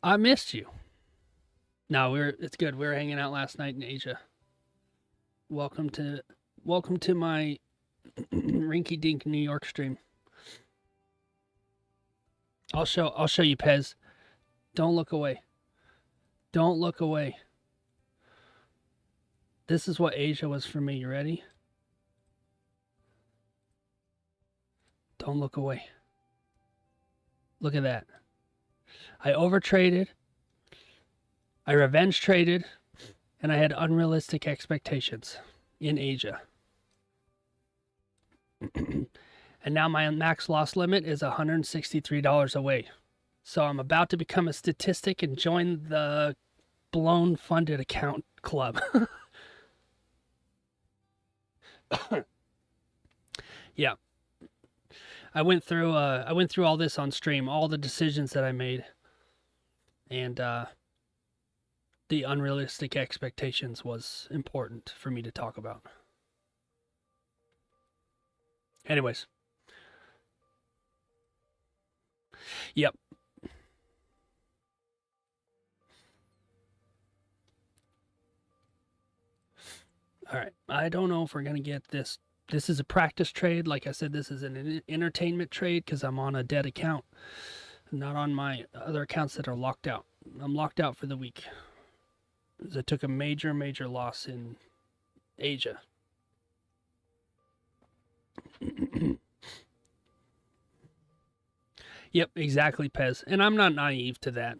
I missed you. No, it's good. We were hanging out last night in Asia. Welcome to my rinky dink New York stream. I'll show you, Pez. Don't look away. Don't look away. This is what Asia was for me. You ready? Don't look away. Look at that. I overtraded. I revenge traded. And I had unrealistic expectations in Asia. And now my max loss limit is $163 away. So I'm about to become a statistic and join the blown funded account club. Yeah. I went through all this on stream, all the decisions that I made. And the unrealistic expectations was important for me to talk about. Anyways. Yep. All right. I don't know if we're going to get this. This is a practice trade. Like I said, this is an entertainment trade because I'm on a dead account. Not on my other accounts that are locked out. I'm locked out for the week. I took a major loss in Asia. Yep, exactly, Pez. And I'm not naive to that.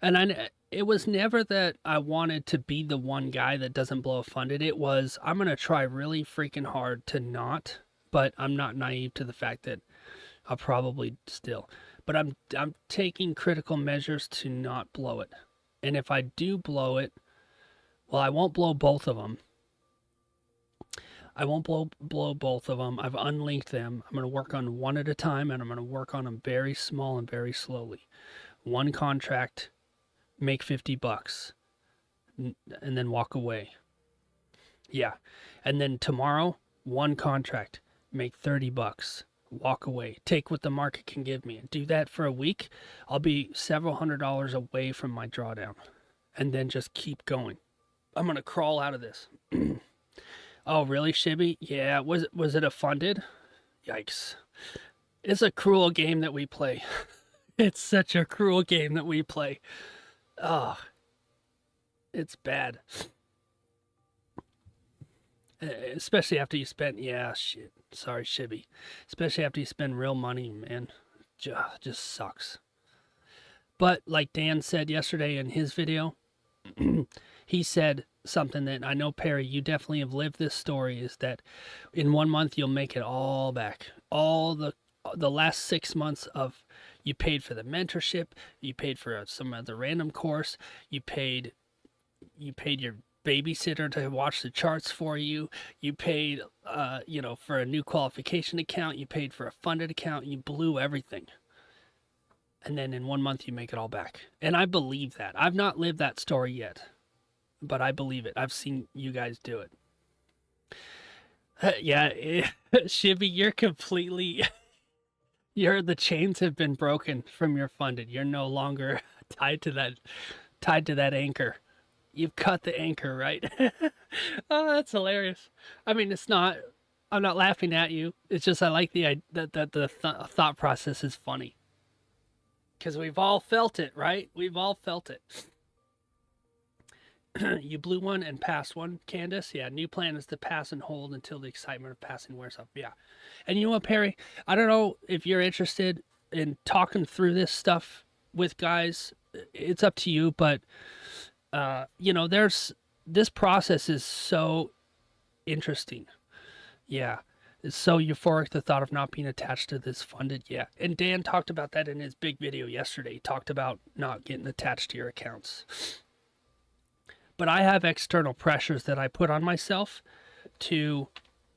And it was never that I wanted to be the one guy that doesn't blow funded. It was, I'm going to try really freaking hard to not, but I'm not naive to the fact that I'll probably still. But I'm taking critical measures to not blow it. And if I do blow it, well, I won't blow both of them. I won't blow both of them. I've unlinked them. I'm going to work on one at a time, and I'm going to work on them very small and very slowly. One contract, make $50, and then walk away. Yeah. And then tomorrow, one contract, make $30, walk away. Take what the market can give me. Do that for a week. I'll be several $100s away from my drawdown, and then just keep going. I'm going to crawl out of this. Oh, really, Shibby? Yeah, was it a funded? Yikes. It's a cruel game that we play. It's such a cruel game that we play. Oh, it's bad. Especially after you spend, yeah, shit. Sorry, Shibby. Especially after you spend real money, man. Just sucks. But like Dan said yesterday in his video, he said something that I know, Perry, you definitely have lived this story, is that in 1 month you'll make it all back. All the last 6 months of, you paid for the mentorship, you paid for some other random course, you paid your babysitter to watch the charts for you, you paid for a new qualification account, you paid for a funded account, you blew everything. And then in 1 month you make it all back. And I believe that. I've not lived that story yet, but I believe it. I've seen you guys do it. Yeah, Shibby, you're completely the chains have been broken from your funded. You're no longer tied to that anchor. You've cut the anchor, right? Oh, that's hilarious. I mean, I'm not laughing at you. It's just I like the thought process is funny. Because we've all felt it, right? We've all felt it. You blew one and passed one, Candace. Yeah, new plan is to pass and hold until the excitement of passing wears off. Yeah. And you know what, Perry? I don't know if you're interested in talking through this stuff with guys. It's up to you, but this process is so interesting. Yeah. It's so euphoric, the thought of not being attached to this funded. Yeah. And Dan talked about that in his big video yesterday. He talked about not getting attached to your accounts. But I have external pressures that I put on myself to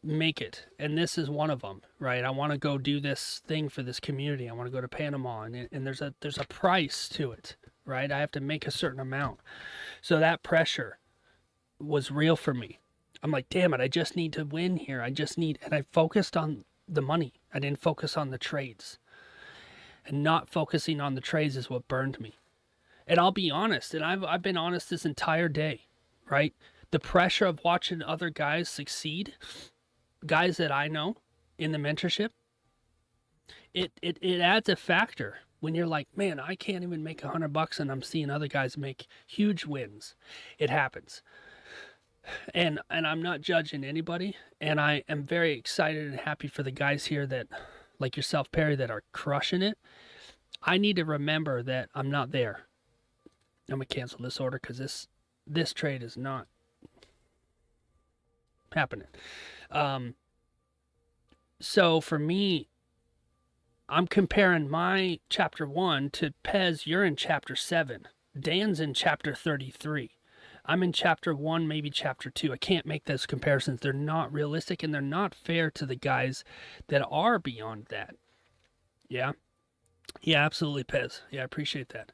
make it. And this is one of them, right? I want to go do this thing for this community. I want to go to Panama, and there's a price to it, right? I have to make a certain amount. So that pressure was real for me. I'm like, damn it, I just need to win here. And I focused on the money. I didn't focus on the trades. And not focusing on the trades is what burned me. And I'll be honest, and I've been honest this entire day, right? The pressure of watching other guys succeed, guys that I know in the mentorship, it adds a factor when you're like, man, I can't even make $100 and I'm seeing other guys make huge wins. It happens. And I'm not judging anybody, and I am very excited and happy for the guys here that, like yourself, Perry, that are crushing it. I need to remember that I'm not there. I'm gonna cancel this order because this trade is not happening. So for me, I'm comparing my chapter 1 to Pez. You're in chapter 7. Dan's in chapter 33. I'm in chapter 1, maybe chapter 2. I can't make those comparisons. They're not realistic, and they're not fair to the guys that are beyond that. Yeah? Yeah, absolutely, Pez. Yeah, I appreciate that.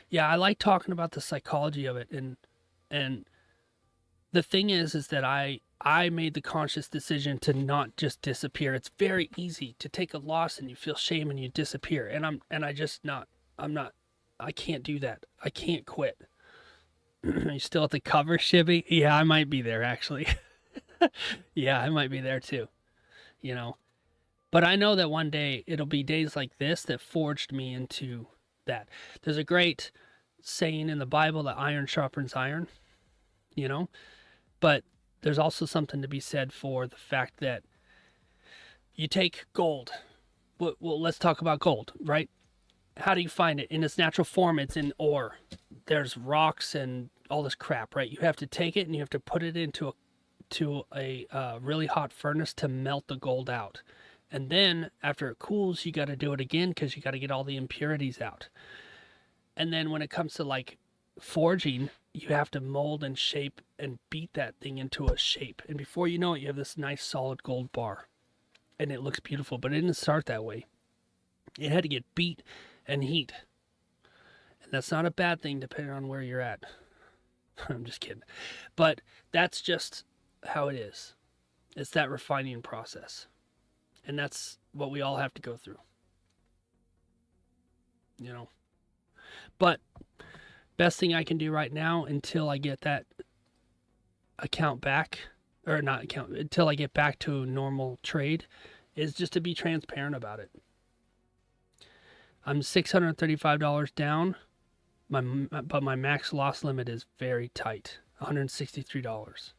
Yeah, I like talking about the psychology of it, and the thing is that I made the conscious decision to not just disappear. It's very easy to take a loss and you feel shame and you disappear. I can't do that. I can't quit. Are you still at the cover, Shibby? Yeah, I might be there actually. Yeah, I might be there too. But I know that one day it'll be days like this that forged me into that. There's a great saying in the Bible that iron sharpens iron, but there's also something to be said for the fact that you take gold. Well, let's talk about gold, right? How do you find it? In its natural form, it's in ore. There's rocks and all this crap, right? You have to take it and you have to put it into a really hot furnace to melt the gold out. And then after it cools, you got to do it again because you got to get all the impurities out. And then when it comes to like forging, you have to mold and shape and beat that thing into a shape. And before you know it, you have this nice solid gold bar. And it looks beautiful, but it didn't start that way. It had to get beat and heat. And that's not a bad thing depending on where you're at. I'm just kidding. But that's just how it is. It's that refining process. And that's what we all have to go through. But best thing I can do right now until I get that account back, or not account, until I get back to a normal trade, is just to be transparent about it. I'm $635 down, but my max loss limit is very tight, $163.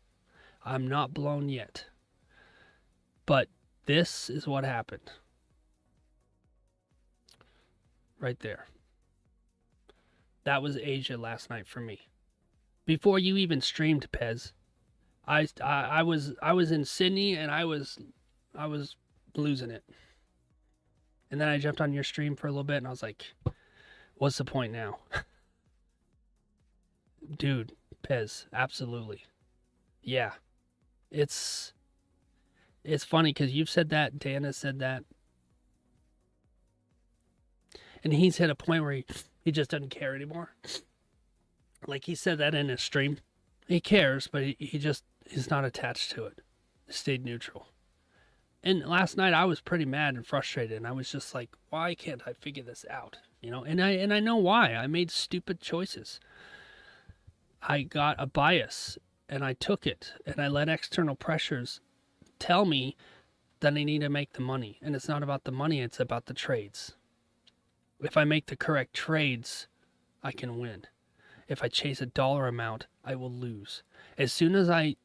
I'm not blown yet, but this is what happened. Right there. That was Asia last night for me. Before you even streamed, Pez, I was in Sydney and I was losing it. And then I jumped on your stream for a little bit and I was like, what's the point now? Dude, Pez, absolutely. Yeah. It's funny because you've said that, Dan has said that. And he's hit a point where he just doesn't care anymore. Like he said that in his stream. He cares, but he's not attached to it. He stayed neutral. And last night I was pretty mad and frustrated, and I was just like, why can't I figure this out? You know, and I know why. I made stupid choices. I got a bias and I took it, and I let external pressures tell me that I need to make the money. And it's not about the money, it's about the trades. If I make the correct trades, I can win. If I chase a dollar amount, I will lose. As soon as I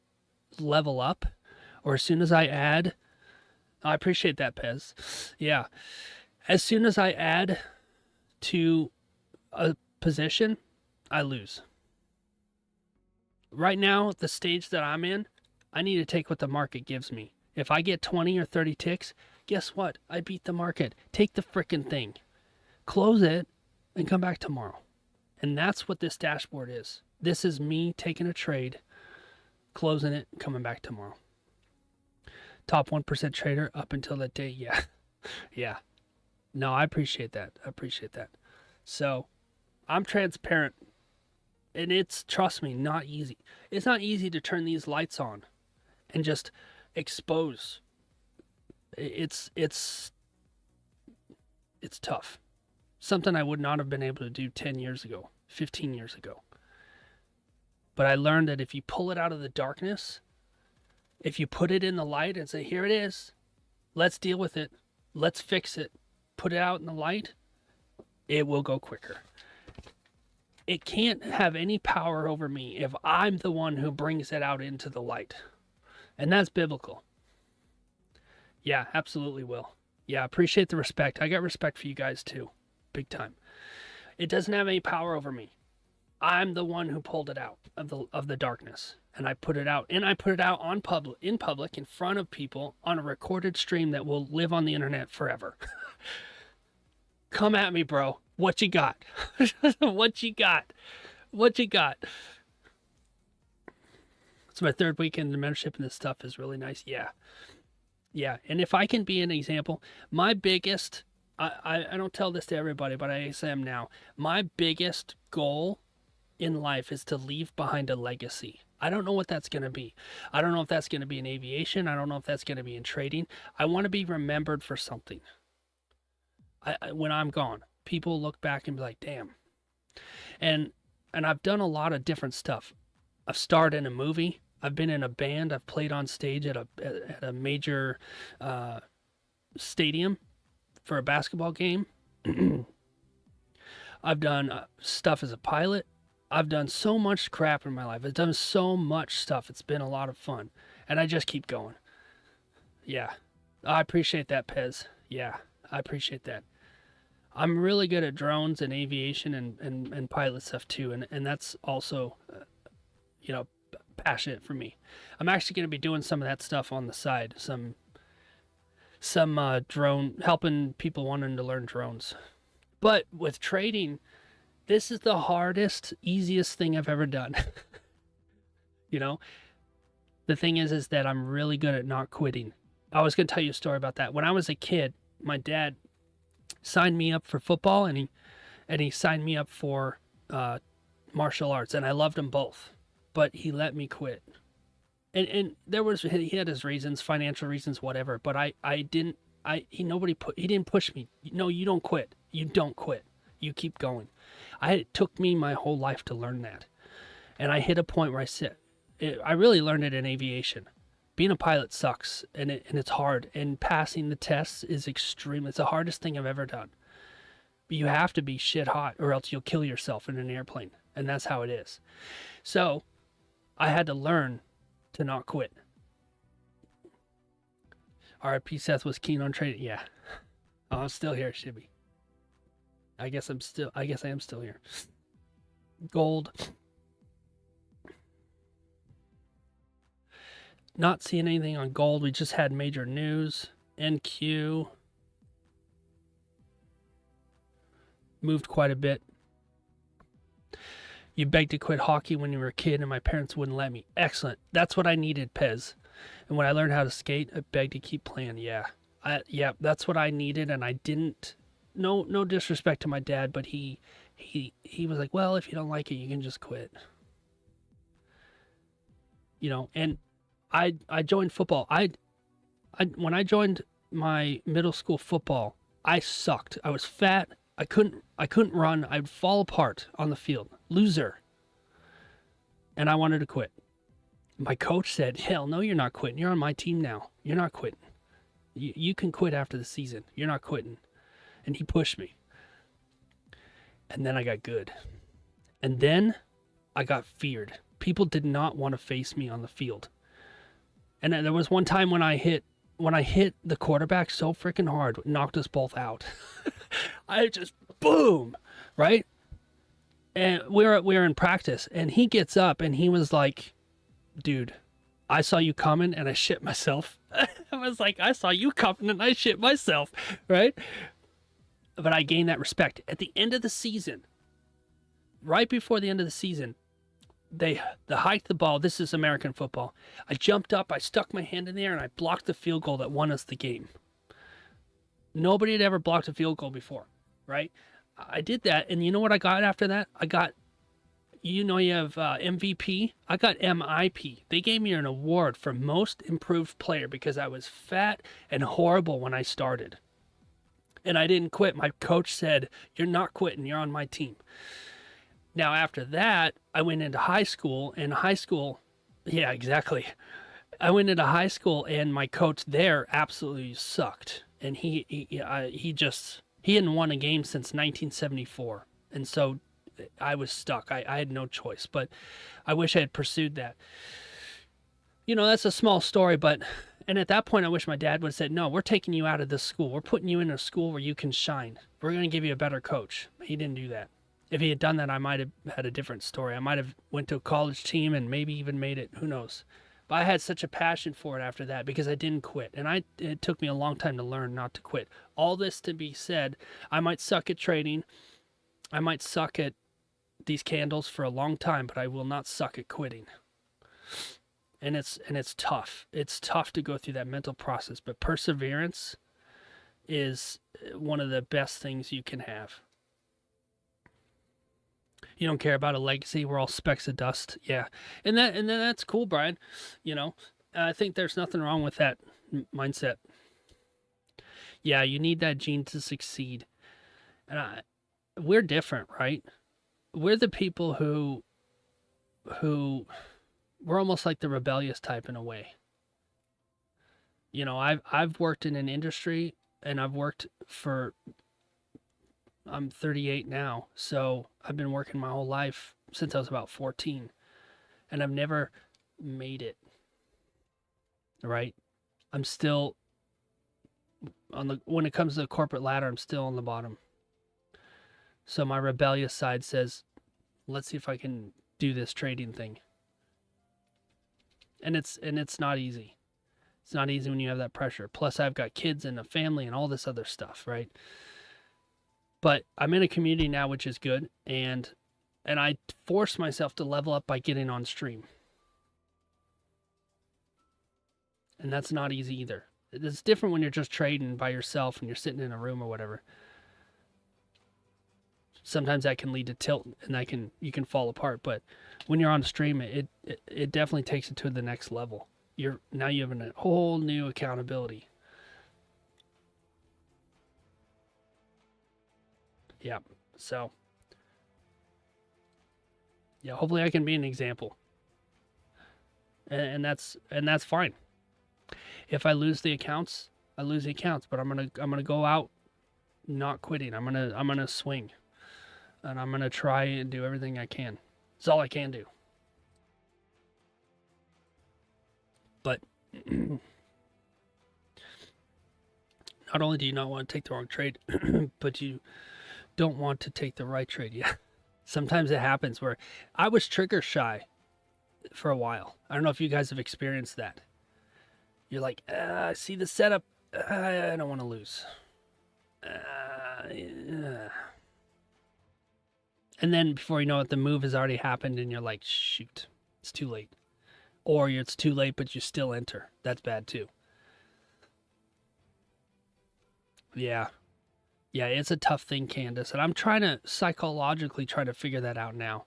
level up, or as soon as I add, I appreciate that, Pez. Yeah. As soon as I add to a position, I lose. Right now, the stage that I'm in, I need to take what the market gives me. If I get 20 or 30 ticks, guess what? I beat the market. Take the frickin' thing. Close it and come back tomorrow. And that's what this dashboard is. This is me taking a trade, closing it, and coming back tomorrow. Top 1% trader up until that day. Yeah. Yeah. No, I appreciate that. I appreciate that. So I'm transparent. And it's, trust me, not easy. It's not easy to turn these lights on and just expose. It's tough. Something I would not have been able to do 10 years ago, 15 years ago. But I learned that if you pull it out of the darkness, if you put it in the light and say, here it is, let's deal with it, let's fix it, put it out in the light, it will go quicker. It can't have any power over me if I'm the one who brings it out into the light. And that's biblical. Yeah, absolutely will. Yeah, appreciate the respect. I got respect for you guys too. Big time. It doesn't have any power over me. I'm the one who pulled it out of the darkness. And I put it out. And I put it out in public, in front of people, on a recorded stream that will live on the internet forever. Come at me, bro. What you got? What you got? What you got? It's my third weekend in the membership, and this stuff is really nice. Yeah. Yeah. And if I can be an example, my biggest, I don't tell this to everybody, but I say them now. My biggest goal in life is to leave behind a legacy. I don't know what that's going to be. I don't know if that's going to be in aviation. I don't know if that's going to be in trading. I want to be remembered for something. When I'm gone, people look back and be like, damn. And I've done a lot of different stuff. I've starred in a movie. I've been in a band. I've played on stage at a major stadium for a basketball game. I've done stuff as a pilot. I've done so much crap in my life. I've done so much stuff. It's been a lot of fun. And I just keep going. Yeah. I appreciate that, Pez. Yeah, I appreciate that. I'm really good at drones and aviation and pilot stuff too. And that's also, passionate for me. I'm actually going to be doing some of that stuff on the side. Some drone, helping people wanting to learn drones. But with trading, this is the hardest, easiest thing I've ever done. The thing is that I'm really good at not quitting. I was going to tell you a story about that. When I was a kid, my dad signed me up for football and he signed me up for martial arts, and I loved them both, but he let me quit. And he had his reasons, financial reasons, whatever, but he didn't push me. No, you don't quit. You don't quit. You keep going. It took me my whole life to learn that. And I hit a point where I really learned it in aviation. Being a pilot sucks, and it's hard, and passing the tests is extreme. It's the hardest thing I've ever done. But you have to be shit hot, or else you'll kill yourself in an airplane, and that's how it is. So I had to learn to not quit. RIP Seth was keen on trading. Yeah. Oh, I'm still here, Shibby. I guess I am still here. Gold. Not seeing anything on gold. We just had major news. NQ. moved quite a bit. You begged to quit hockey when you were a kid and my parents wouldn't let me. Excellent. That's what I needed, Pez. And when I learned how to skate, I begged to keep playing. Yeah. That's what I needed, and I didn't. No disrespect to my dad, but he was like, well, if you don't like it, you can just quit. And I joined football. When I joined my middle school football, I sucked. I was fat. I couldn't run. I'd fall apart on the field. Loser. And I wanted to quit. My coach said, hell no, you're not quitting. You're on my team now. You're not quitting. You can quit after the season. You're not quitting. And he pushed me. And then I got good. And then I got feared. People did not want to face me on the field. And then there was one time when I hit the quarterback so freaking hard, it knocked us both out. I just boom, right? And we were in practice, and he gets up and he was like, dude, I saw you coming and I shit myself. I was like, I saw you coming and I shit myself, right? But I gained that respect. At the end of the season, right before the end of the season, they hiked the ball. This is American football. I jumped up, I stuck my hand in the air, and I blocked the field goal that won us the game. Nobody had ever blocked a field goal before, right? I did that, and you know what I got after that? I got, you have MVP. I got MIP. They gave me an award for most improved player because I was fat and horrible when I started. And I didn't quit. My coach said, you're not quitting. You're on my team. Now, after that, I went into high school. And high school, yeah, exactly. I went into high school, and my coach there absolutely sucked. And he hadn't won a game since 1974. And so I was stuck. I had no choice. But I wish I had pursued that. That's a small story, and at that point, I wish my dad would have said, no, we're taking you out of this school. We're putting you in a school where you can shine. We're going to give you a better coach. He didn't do that. If he had done that, I might have had a different story. I might have went to a college team and maybe even made it. Who knows? But I had such a passion for it after that because I didn't quit. And it took me a long time to learn not to quit. All this to be said, I might suck at trading. I might suck at these candles for a long time, but I will not suck at quitting. And it's tough. It's tough to go through that mental process, but perseverance is one of the best things you can have. You don't care about a legacy. We're all specks of dust. Yeah. And then that's cool, Brian. I think there's nothing wrong with that mindset. Yeah, you need that gene to succeed. And we're different, right? We're the people who we're almost like the rebellious type in a way. I've worked in an industry, and I'm 38 now, so I've been working my whole life since I was about 14, and I've never made it, right? I'm still when it comes to the corporate ladder, I'm still on the bottom. So my rebellious side says, let's see if I can do this trading thing. And it's not easy. It's not easy when you have that pressure. Plus, I've got kids and a family and all this other stuff, right? But I'm in a community now, which is good, and I force myself to level up by getting on stream. And that's not easy either. It's different when you're just trading by yourself and you're sitting in a room or whatever. Sometimes that can lead to tilt, and you can fall apart. But when you're on the stream, it definitely takes it to the next level. Now you have a whole new accountability. Yeah. So, yeah, hopefully I can be an example. And that's fine. If I lose the accounts, I lose the accounts, but I'm going to go out not quitting. I'm going to swing. And I'm going to try and do everything I can. It's all I can do. But not only do you not want to take the wrong trade, but you don't want to take the right trade. Yeah. Sometimes it happens where I was trigger shy for a while. I don't know if you guys have experienced that. You're like, I see the setup. I don't want to lose. And then before you know it, the move has already happened and you're like, shoot, it's too late. Or it's too late, but you still enter. That's bad too. Yeah. Yeah, it's a tough thing, Candace. And I'm trying to psychologically try to figure that out now.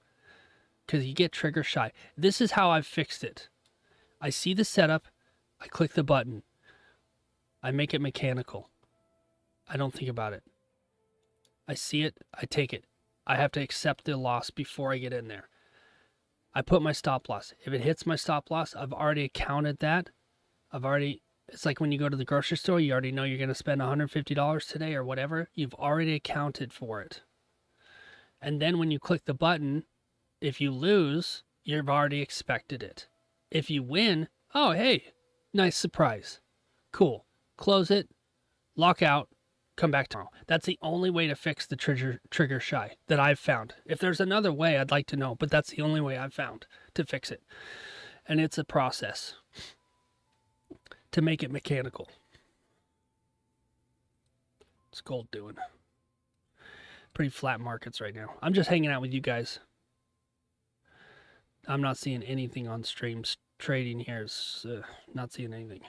Because you get trigger shy. This is how I've fixed it. I see the setup. I click the button. I make it mechanical. I don't think about it. I see it. I take it. I have to accept the loss before I get in there. I put my stop loss. If it hits my stop loss, I've already accounted that. It's like when you go to the grocery store, you already know you're going to spend $150 today or whatever. You've already accounted for it. And then when you click the button, if you lose, you've already expected it. If you win, oh, hey, nice surprise. Cool. Close it, lock out, come back tomorrow. That's the only way to fix the trigger shy that I've found. If there's another way, I'd like to know, but that's the only way I've found to fix it. And it's a process to make it mechanical. What's gold doing? Pretty flat markets right now. I'm just hanging out with you guys. I'm not seeing anything on streams. Trading here is not seeing anything.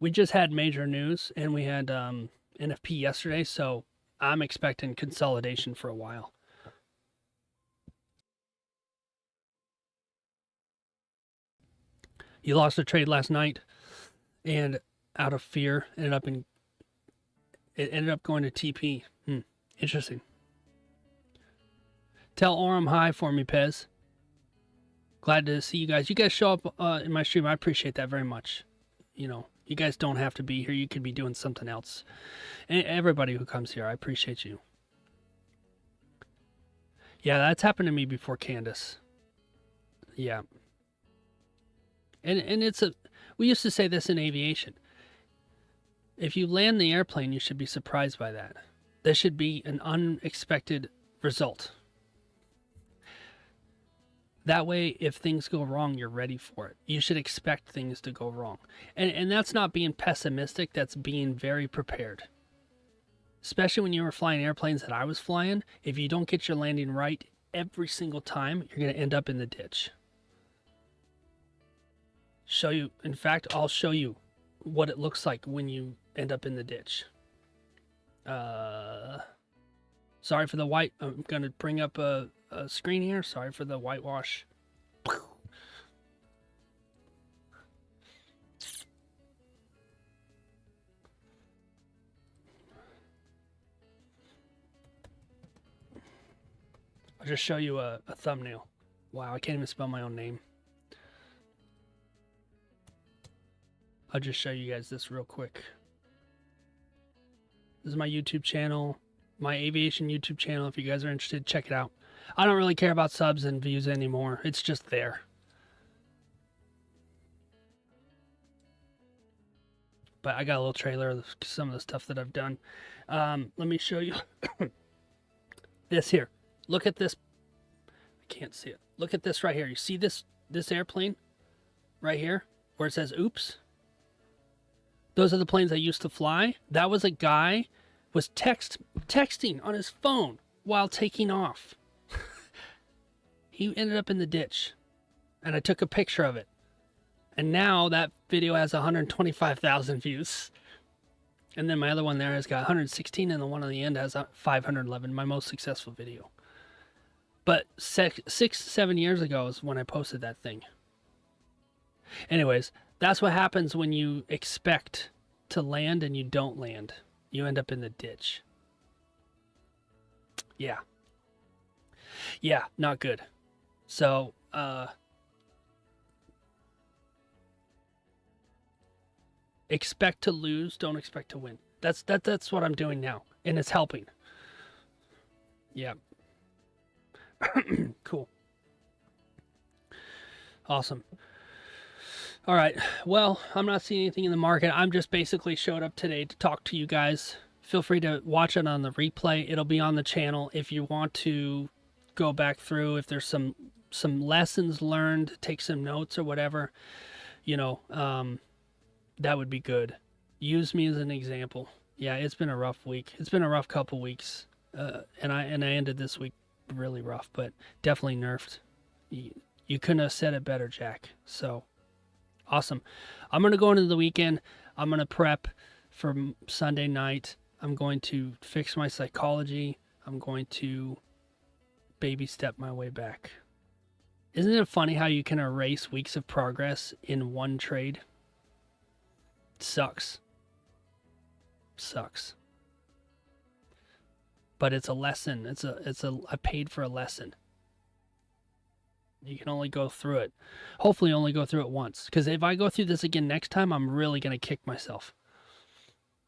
We just had major news, and we had NFP yesterday, so I'm expecting consolidation for a while. You lost a trade last night, and out of fear, it ended up going to TP. Interesting. Tell Orem hi for me, Pez. Glad to see you guys. You guys show up in my stream. I appreciate that very much. You know, you guys don't have to be here. You could be doing something else. And everybody who comes here, I appreciate you. Yeah, that's happened to me before, Candace. Yeah. And we used to say this in aviation. If you land the airplane, you should be surprised by that. There should be an unexpected result. That way, if things go wrong, you're ready for it. You should expect things to go wrong. And that's not being pessimistic, that's being very prepared. Especially when you were flying airplanes that I was flying, if you don't get your landing right every single time, you're going to end up in the ditch. In fact, I'll show you what it looks like when you end up in the ditch. Sorry for the white. I'm going to bring up a screen here. Sorry for the whitewash. I'll just show you a thumbnail. Wow, I can't even spell my own name. I'll just show you guys this real quick. This is my YouTube channel, my aviation YouTube channel. If you guys are interested, check it out. I don't really care about subs and views anymore. It's just there. But I got a little trailer of some of the stuff that I've done. Let me show you this here. Look at this. I can't see it. Look at this right here. You see this airplane right here where it says oops? Those are the planes I used to fly. That was a guy was texting on his phone while taking off. He ended up in the ditch, and I took a picture of it. And now that video has 125,000 views. And then my other one there has got 116, and the one on the end has 511, my most successful video. But 6-7 years ago is when I posted that thing. Anyways, that's what happens when you expect to land and you don't land. You end up in the ditch. Yeah. Yeah, not good. So, expect to lose, don't expect to win. That's what I'm doing now, and it's helping. Yeah. Cool. Awesome. All right. Well, I'm not seeing anything in the market. I'm just basically showed up today to talk to you guys. Feel free to watch it on the replay. It'll be on the channel if you want to go back through. If there's some lessons learned, take some notes or whatever, you know, that would be good. Use me as an example. Yeah, it's been a rough week. It's been a rough couple weeks, and I ended this week really rough, but definitely nerfed. You couldn't have said it better, Jack. So awesome. I'm going to go into the weekend. I'm going to prep for Sunday night. I'm going to fix my psychology. I'm going to baby step my way back. Isn't it funny how you can erase weeks of progress in one trade? Sucks. Sucks. But it's a lesson. I paid for a lesson. You can only go through it. Hopefully only go through it once. Because if I go through this again next time, I'm really going to kick myself.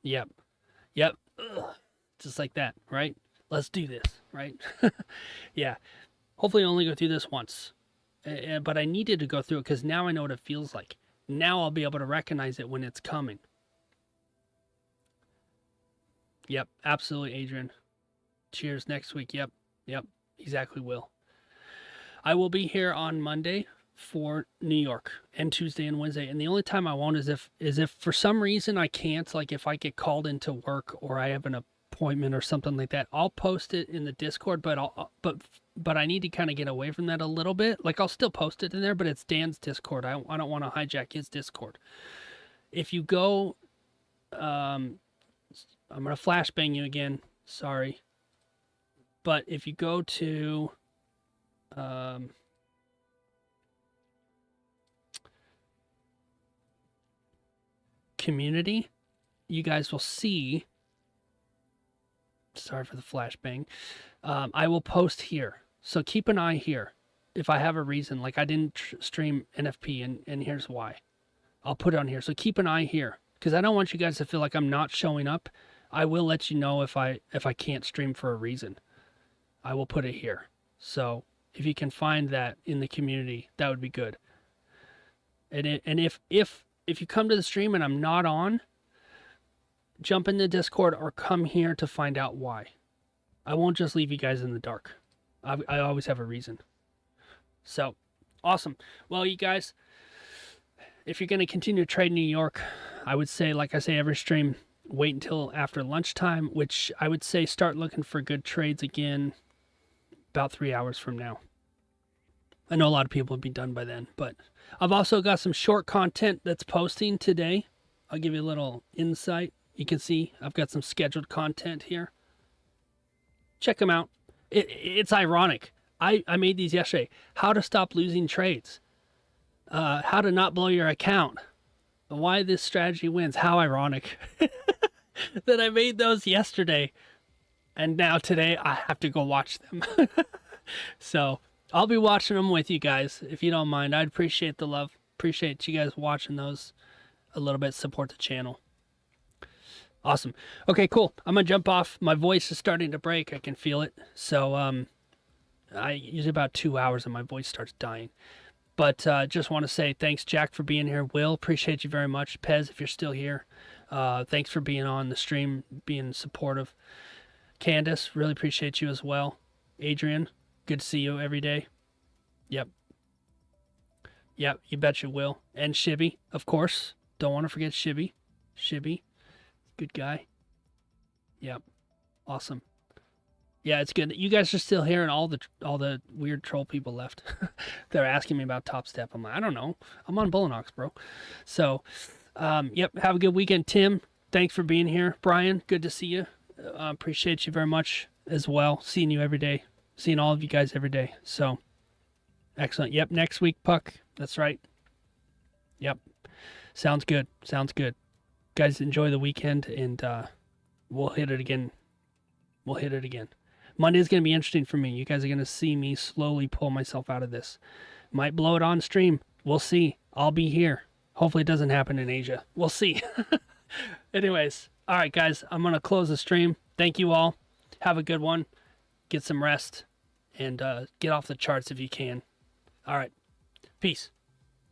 Yep. Ugh. Just like that, right? Let's do this, right? Yeah. Hopefully only go through this once. But I needed to go through it because now I know what it feels like. Now I'll be able to recognize it when it's coming. Yep, absolutely, Adrian. Cheers next week. Yep, exactly, Will. I will be here on Monday for New York and Tuesday and Wednesday. And the only time I won't is if for some reason I can't, like if I get called into work or I have an appointment or something like that, I'll post it in the Discord, but I need to kind of get away from that a little bit. Like I'll still post it in there, but it's Dan's Discord. I don't want to hijack his Discord. If you go, I'm going to flashbang you again. Sorry. But if you go to, community, you guys will see, sorry for the flashbang, I will post here. So keep an eye here. If I have a reason, like I didn't stream NFP and here's why. I'll put it on here. So keep an eye here because I don't want you guys to feel like I'm not showing up. I will let you know if I can't stream for a reason. I will put it here. So if you can find that in the community, that would be good. And if you come to the stream and I'm not on, jump in the Discord or come here to find out why. I won't just leave you guys in the dark. I always have a reason. So, awesome. Well, you guys, if you're going to continue to trade New York, I would say, like I say every stream, wait until after lunchtime, which I would say start looking for good trades again about 3 hours from now. I know a lot of people will be done by then, but I've also got some short content that's posting today. I'll give you a little insight. You can see I've got some scheduled content here. Check them out. It's ironic. I made these yesterday. How to stop losing trades. How to not blow your account. Why this strategy wins. How ironic that I made those yesterday. And now today I have to go watch them. So I'll be watching them with you guys. If you don't mind, I'd appreciate the love. Appreciate you guys watching those a little bit. Support the channel. Awesome. Okay, cool. I'm going to jump off. My voice is starting to break. I can feel it. So I usually about 2 hours and my voice starts dying. But just want to say thanks, Jack, for being here. Will, appreciate you very much. Pez, if you're still here, thanks for being on the stream, being supportive. Candace, really appreciate you as well. Adrian, good to see you every day. Yep, you bet you will. And Shibby, of course. Don't want to forget Shibby. Shibby, good guy. Yep, awesome. Yeah, it's good. You guys are still here, and all the weird troll people left. They're asking me about Top Step. I'm like, I don't know. I'm on Bullinox, bro. So, yep. Have a good weekend, Tim. Thanks for being here, Brian. Good to see you. Appreciate you very much as well. Seeing you every day. Seeing all of you guys every day. So, excellent. Yep. Next week, Puck. That's right. Yep. Sounds good. Sounds good. Guys, enjoy the weekend, and we'll hit it again. We'll hit it again. Monday's going to be interesting for me. You guys are going to see me slowly pull myself out of this. Might blow it on stream. We'll see. I'll be here. Hopefully it doesn't happen in Asia. We'll see. Anyways. All right, guys. I'm going to close the stream. Thank you all. Have a good one. Get some rest. And get off the charts if you can. All right. Peace.